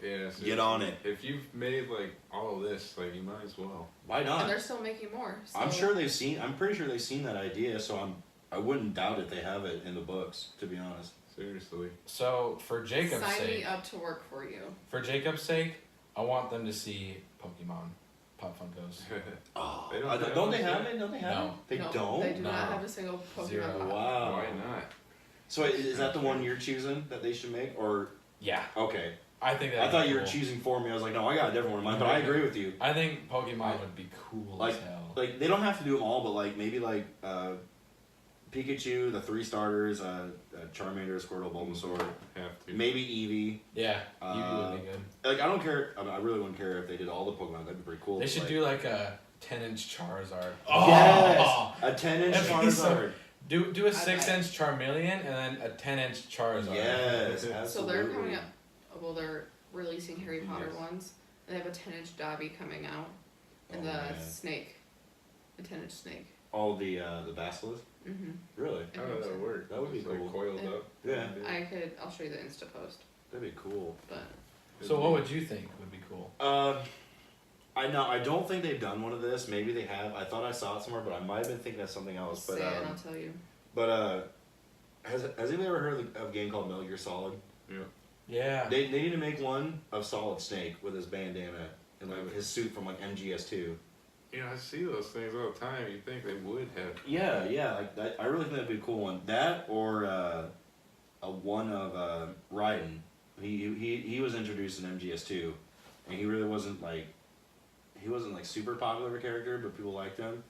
Yeah. So Get on it. If you've made like all of this, like you might as well. Why And not? they're still making more. So I'm sure they've seen. I'm pretty sure they've seen that idea. So I wouldn't doubt it. They have it in the books. To be honest. Seriously. So, for Jacob's sign sake, me up to work for you. I want them to see Pokemon Pop Funkos. Oh, They don't have don't they those have yet? it? Don't they have No. it? They No, don't. They do not No. have a single Pokemon. Zero. pop. Wow. Why not? So is that the one you're choosing that they should make, or Yeah, okay? I think that. I thought you were choosing for me. I was like, no, I got a different one in mind. But I agree with you. I think Pokemon would be cool Like- as hell. Like they don't have to do them all, but like maybe like Pikachu, the 3 starters, Charmander, Squirtle, Bulbasaur, Have to. maybe Eevee. Yeah, Eevee would be good. Like I don't care. I mean, I really wouldn't care if they did all the Pokemon. That'd be pretty cool. They but, should like, do like a 10-inch Charizard. Yes, a 10-inch That'd be so- Charizard. Do a 6-inch Charmeleon and then a 10-inch Charizard. Yes, So absolutely. they're coming up. Well, they're releasing Harry Potter Yes. ones. They have a 10-inch Dobby coming out, and Oh, the man. snake, the 10-inch snake. All the Basilisk. Mm-hmm. Really? How does that work? That would be It's, cool. Like coiled Yeah. up. Yeah. I'll show you the Insta post, That'd be cool. but So what would you think would be cool? I know. I don't think they've done one of this. Maybe they have. I thought I saw it somewhere, but I might have been thinking of something I'll else. say But it and I'll tell you. has anybody ever heard of a game called Metal Gear Solid? Yeah. They need to make one of Solid Snake with his bandana and like his suit from like MGS2. You know, I see those things all the time. You think they would have? Yeah, like that, I really think that'd be a cool one. That or one of Raiden. He was introduced in MGS2, and he really wasn't like super popular of a character, but people liked him.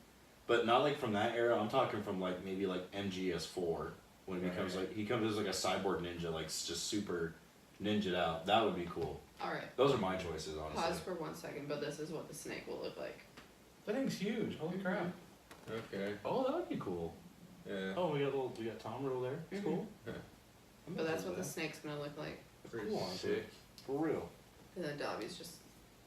But not like from that era. I'm talking from like maybe like MGS4 when he becomes like he comes as like a cyborg ninja, like just super ninja'd out. That would be cool. All right. Those are my choices, honestly. Pause for 1 second, but this is what the snake will look like. That thing's huge. Holy crap. Okay. Oh, that would be cool. Yeah. Oh, we got Tom Riddle there. It's cool. But that's what the snake's gonna look like. Pretty Cool, honestly. sick. For real. And then Dobby's just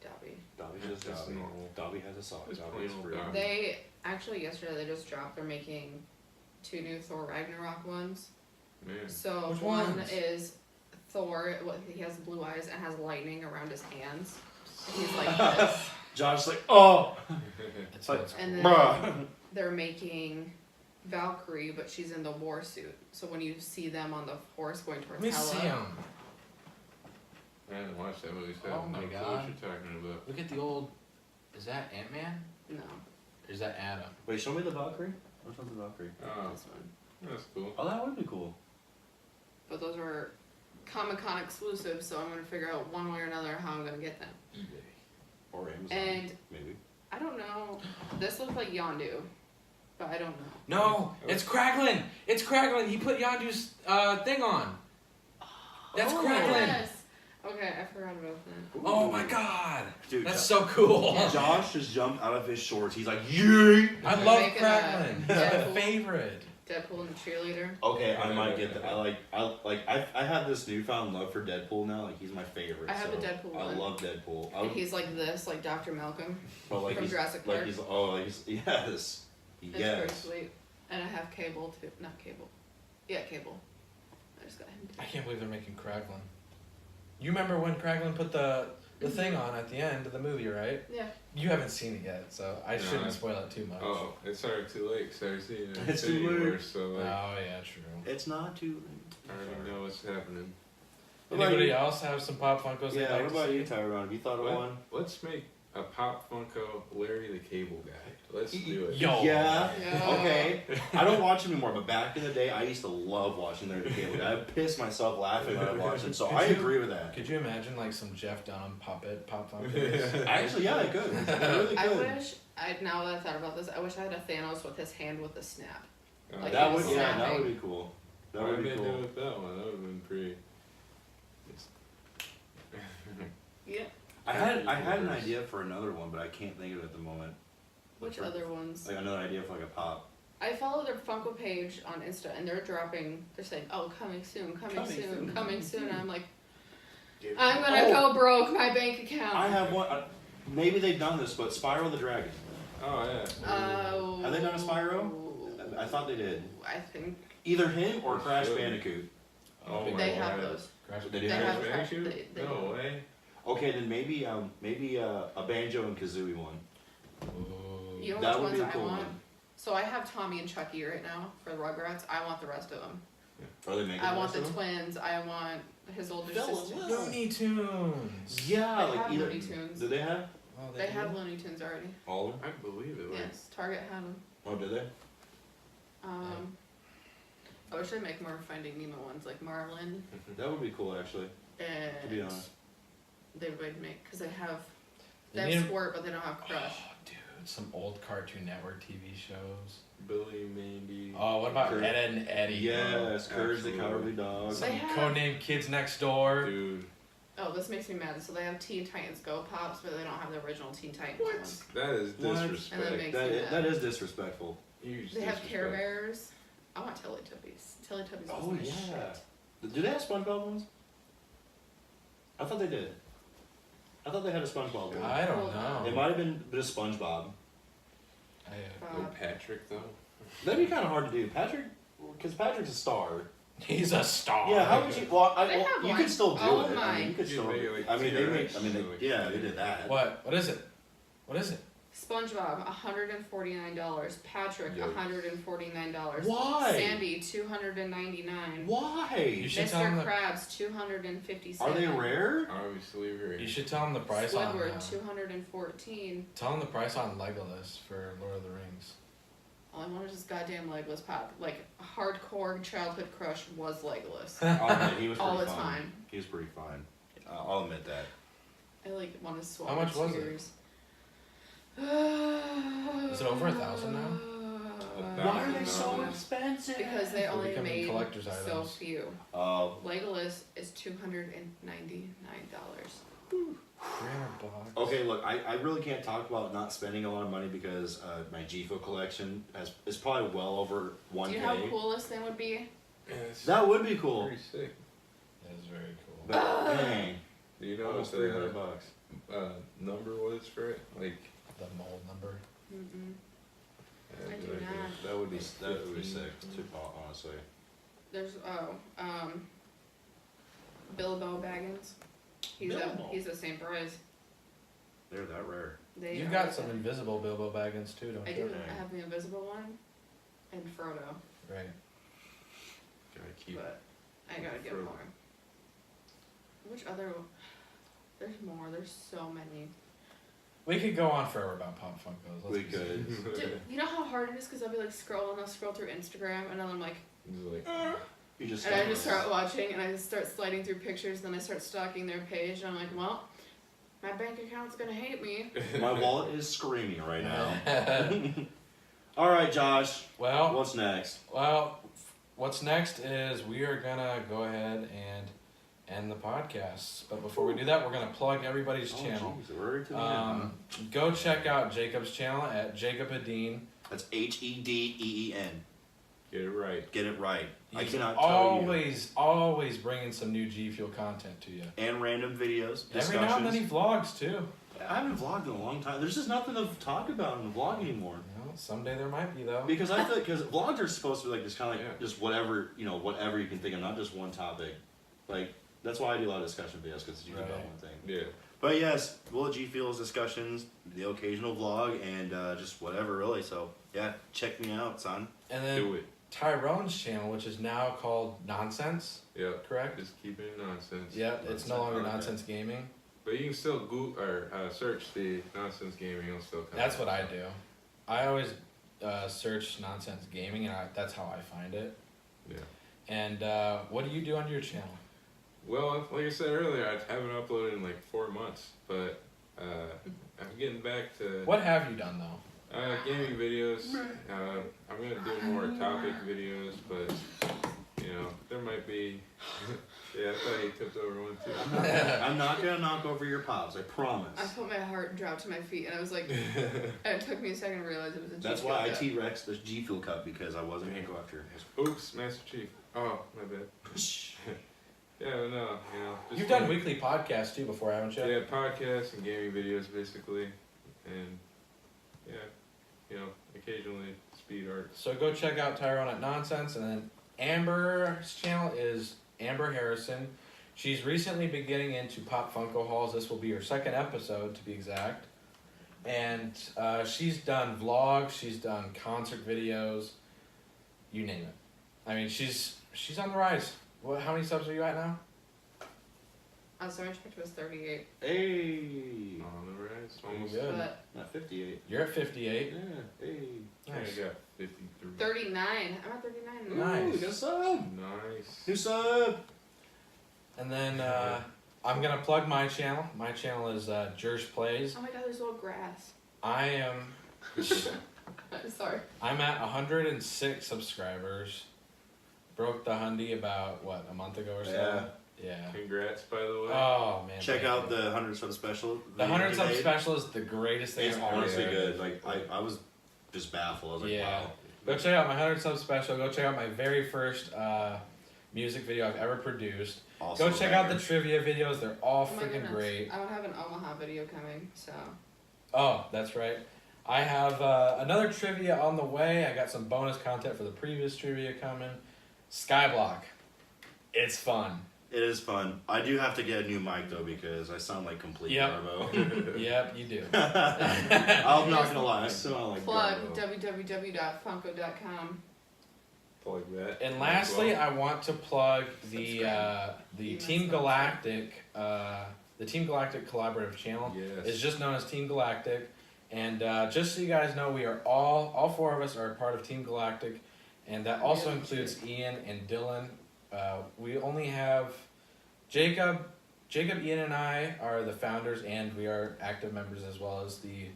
Dobby. Dobby That's just Dobby. normal. Dobby has a sock. Just Dobby is plain old free. Dobby. They actually yesterday they just dropped. They're making 2 new Thor Ragnarok ones. Man. So Which one ones? is Thor. He has blue eyes and has lightning around his hands. And he's like this. Josh's like, oh, It's like, it's And cool. then bruh. they're making Valkyrie, but she's in the war suit. So when you see them on the horse going towards Let me see Hela, him. I haven't watched that movie, so I Oh have no my clue God. what you're talking about. Look at the old. Is that Ant-Man? no, Or is that Adam? Wait, show me the Valkyrie. Which one's the Valkyrie? Oh, this one. that's cool. Oh, that would be cool. But those are Comic-Con exclusives, so I'm gonna figure out one way or another how I'm gonna get them. eBay. Or Amazon. And maybe. I don't know. This looks like Yondu, but I don't know. No, it's Kraglin. It's Kraglin. He put Yondu's thing on. That's Oh. Kraglin. Yes. Okay, I forgot about that. Oh my God. Dude, That's so cool. Yeah. Josh just jumped out of his shorts. He's like, yay! I They're love making Kraglin. He's my Deadpool. favorite. Deadpool and the cheerleader. Okay, I might get that. I have this newfound love for Deadpool now. Like he's my favorite. I have so a Deadpool I one. love Deadpool. I And would, he's like this, like Dr. Malcolm but like from he's Jurassic like Park. he's yes, It's pretty yes. sweet. And I have Cable too. Not Cable. Yeah, Cable. I just got him. I can't believe they're making Kraglin. You remember when Kraglin put the thing on at the end of the movie, right? Yeah. You haven't seen it yet, so I No, shouldn't I- spoil it too much. Oh, it's already too late. Cause I already seen it. in It's too Infinity late. War, so like, Oh yeah, true. It's not too. I already know what's happening. What about Anybody you? else have some Pop Funkos they'd Yeah. like What to about see? you, Tyrone? Have you thought of What? one? Let's make a Pop Funko Larry the Cable Guy. Let's do it. Yo. Yeah. Yeah. Okay. I don't watch him anymore, but back in the day, I used to love watching Larry the Cable Guy. I pissed myself laughing when I watched it, so Could I you- agree with that. Could you imagine like some Jeff Dunham puppet Pop Funkos? Actually, yeah, I could. I really I could. wish now that I thought about this, I wish I had a Thanos with his hand with a snap. Like That he would, was yeah, that snapping. would be cool. That Why would did be they do cool. with that one? That would have been pretty. Yeah. I had an idea for another one, but I can't think of it at the moment. Which Like, other ones? Like another idea for like a pop. I follow their Funko page on Insta, and they're saying, "Oh, coming soon, coming soon, coming soon." And I'm like, I'm gonna go broke. My bank account. I have one. Maybe they've done this, but Spyro the Dragon. Oh yeah. Oh. Have they done a Spyro? I thought they did. I think Either him or Crash Should. Bandicoot. Oh my they have God. those. They They did. have Crash Crash. Bandicoot? They No do. way. Okay, then maybe a Banjo and Kazooie one. You know That which would be ones a cool I want? one. So I have Tommy and Chucky right now for the Rugrats. I want the rest of them. Are they making? I want the rest of them? twins. I want his older Phil as sister. well. Looney Tunes. Yeah, They like have either. Looney Tunes. Do they have Oh, They have do? Looney Tunes already. all of them? I believe it. Like, Yes, Target had them. Oh, did they? I wish I'd make more Finding Nemo ones like Marlin, That would be cool, actually. To be and honest. they would make because they have They they have need- Squirt, but they don't have Crush. Oh, dude, some old Cartoon Network TV shows. Billy, Mandy. Oh, what about Kurt. Ed and Eddie? Yes, Courage the Absolutely. Cowardly Dog. They Some have- codename Kids Next Door. Dude, Oh, this makes me mad. So they have Teen Titans Go Pops, but they don't have the original Teen Titans what? ones. That is What? disrespect. And that makes That me is, mad. that is disrespectful. Huge They have disrespect. Care Bears. I want Teletubbies. Teletubbies Oh, was my yeah. shit. Do they have SpongeBob ones? I thought they did. I thought they had a SpongeBob one. I don't Hold know. on. It might have been just SpongeBob. No Patrick though. That'd be kind of hard to do. Patrick, because Patrick's a star. He's a star. Yeah, how would you? Well, They have you one. could still do Oh it. I my. mean, you could You still. make it like I mean, they make. T-Rex, I mean, like- yeah, they did that. What? What is it? What is it? SpongeBob, $149. Patrick, Yikes. $149. Why? Sandy, $299. Why? You should tell him Mr. the- Krabs, $257. Are they rare? Obviously, very. You should tell him the price Squidward, on. $214. Tell him the price on Legolas for Lord of the Rings. Only I wanted this goddamn Legolas pop. Like, hardcore childhood crush was Legolas. I'll admit, he was All pretty the fun. time. He was pretty fun. I'll admit that. I like want to swallow How much was it? tears. Is it over 1,000 now? Why are they so expensive? Because they They're only becoming made collector's so items. few. Oh, Legolas is $299. $300. okay. Look, I really can't talk about not spending a lot of money because my G Fuel collection is probably well over 1K. Do you know how cool this thing would be? That would be cool. Pretty sick. That is very cool. But dang, Do you know what almost the $300. number was for it? Like, The mold number. Mm-mm. I I have do no idea. not. that would be sick. Too, honestly. There's Bilbo Baggins. Bilbo. He's the same price. They're that rare. They You are got the some same. invisible Bilbo Baggins too, don't I you? do. I have the invisible one and Frodo, Right. Gotta keep. but I gotta get Frodo. more. Which other? There's more. There's so many. We could go on forever about Pop Funkos. Let's We be could. serious. Dude, you know how hard it is because I'll be like scrolling. I'll scroll through Instagram and then I'm like, It's like, You just and I just start watching and I just start sliding through pictures. Then I start stalking their page and I'm like, well, my bank account's gonna hate me. My wallet is screaming right now. All right, Josh. Well, What's next? what's next is we are gonna go ahead and end the podcast. But before we do that, we're gonna plug everybody's channel. Jeez, we're already to the end, huh? Go check out Jacob's channel at Jacob Hadeen. That's HEDEEN. get it right. Get it right. I He's cannot tell always bringing some new G Fuel content to you. And random videos, discussions. Every now and then he vlogs too. I haven't vlogged in a long time. There's just nothing to talk about in the vlog anymore. Well, someday there might be though. Because I feel because vlogs are supposed to be like just kind of like Yeah. just whatever whatever you can think of, not just one topic. Like that's why I do a lot of discussion videos because it's usually about Right. one thing. Yeah. But yes, Will G Feels discussions, the occasional vlog, and just whatever really. So yeah, check me out, son. And then Do it. Tyrone's channel, which is now called Nonsense, Yeah. correct? Just keep it nonsense. Yep, it's no longer Okay. Nonsense Gaming. But you can still Google or search the nonsense gaming. It'll still come. That's up. what I do. I always search Nonsense Gaming, and that's how I find it. Yeah. And what do you do on your channel? Well, like I said earlier, I haven't uploaded in like 4 months, but I'm getting back to What have you done though? gaming videos. I'm gonna do more topic videos, but there might be. Yeah, I thought he tipped over one too. I'm not gonna knock over your pops. I promise. I felt my heart drop to my feet and I was like, and it took me a second to realize it was a That's G why I Fuel cup. T-Rex the G Fuel cup because I wasn't gonna go after it. Oops, Master Chief. Oh, my bad. Yeah, but no, just You've done weekly podcasts too before, haven't you? Yeah, podcasts and gaming videos basically, and occasionally speed art. So go check out Tyrone at Nonsense, and then Amber's channel is Amber Harrison. She's recently been getting into Pop Funko hauls. This will be her second episode, to be exact. And she's done vlogs, she's done concert videos, you name it. I mean, she's on the rise. How many subs are you at now? So I checked it was 38, Hey, On the rise, Pretty almost. good. but not 58. You're at 58. Yeah. Hey. Nice. I got 53. 39. I'm at 39. Nice. Ooh, we got a sub. Nice. New sub. And then I'm going to plug my channel. My channel is Jersch Plays. Oh my god, there's all grass. I am... I'm sorry. I'm at 106 subscribers. Broke the hundy about, a month ago or so? Yeah. Congrats, by the way. Oh, man. Check thank out you. the 100 sub special. The 100 sub made. special is the greatest thing It's I've ever honestly seen. good. Like I was just baffled. I was like, Yeah. wow. Go check out my 100 sub special. Go check out my very first music video I've ever produced. Also Go check out the trivia videos. They're all Oh my freaking goodness. great. I don't have an Omaha video coming, so. Oh, that's right. I have another trivia on the way. I got some bonus content for the previous trivia coming. Skyblock. It's fun. It is fun. I do have to get a new mic though because I sound like complete Yep. garbo. Yep, you do. I'm not gonna lie, I sound like Plug garbo. www.funko.com. Plug that. And lastly, I want to plug the You Team messed up. Galactic, the Team Galactic collaborative channel. Yes. It's just known as Team Galactic. And just so you guys know, we are all four of us are a part of Team Galactic, and that also includes Ian and Dylan. We only have Jacob, Ian, and I are the founders, and we are active members as well as the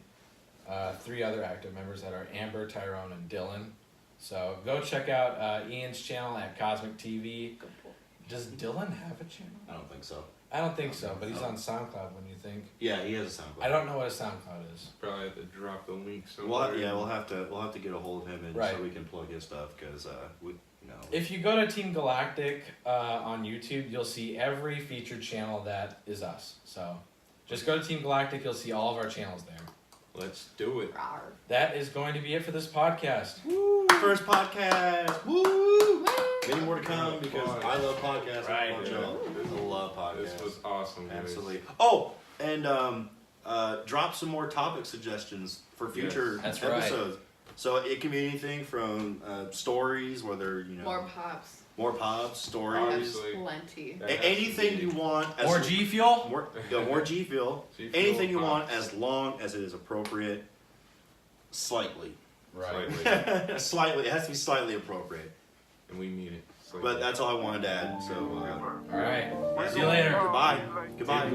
3 other active members that are Amber, Tyrone, and Dylan. So go check out Ian's channel at Cosmic TV. Does Dylan have a channel? I don't think so. I don't think so, but he's on SoundCloud. When you think? Yeah, he has a SoundCloud. I don't know what his SoundCloud is. Probably have to drop the link somewhere. We'll have to get a hold of him and so we can plug his stuff because If you go to Team Galactic on YouTube, you'll see every featured channel that is us. So just go to Team Galactic. You'll see all of our channels there. Let's do it. That is going to be it for this podcast. Woo! First podcast. Woo! Many more to come because I love podcasts. Right. I love podcasts. This was awesome. Guys. Absolutely. Oh, and drop some more topic suggestions for future episodes. Right. So it can be anything from stories, whether more pops, stories, plenty. Anything you want. More G Fuel. More G Fuel. Anything you want, as long as it is appropriate. Slightly. Right. Slightly. It has to be slightly appropriate. And we need it. But that's all I wanted to add. So. All right. See you later. Goodbye.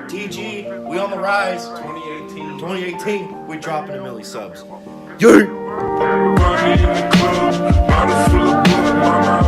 TG. We on the rise. 2018. We dropping a milli subs.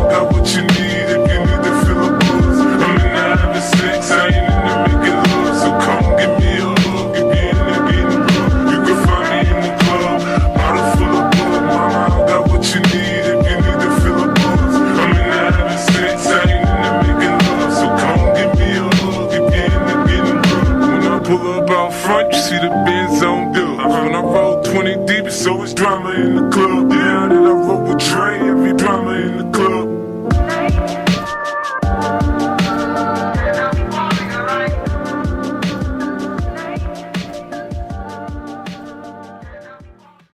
Got what you need if you need to fill a booze. I'm in the having sex, I ain't in the making love. So come give me a hug if you're in the getting rough. You can find me in the club, bottle full of booze. Mama, I got what you need if you need to fill a booze. I'm in the having sex, I ain't in the making love. So come give me a hug if you're in the getting rough. When I pull up out front, you see the Benz on dubs. When I roll 20 deep, it's always drama in the club. Yeah, then I roll with Dre, every drama in the club.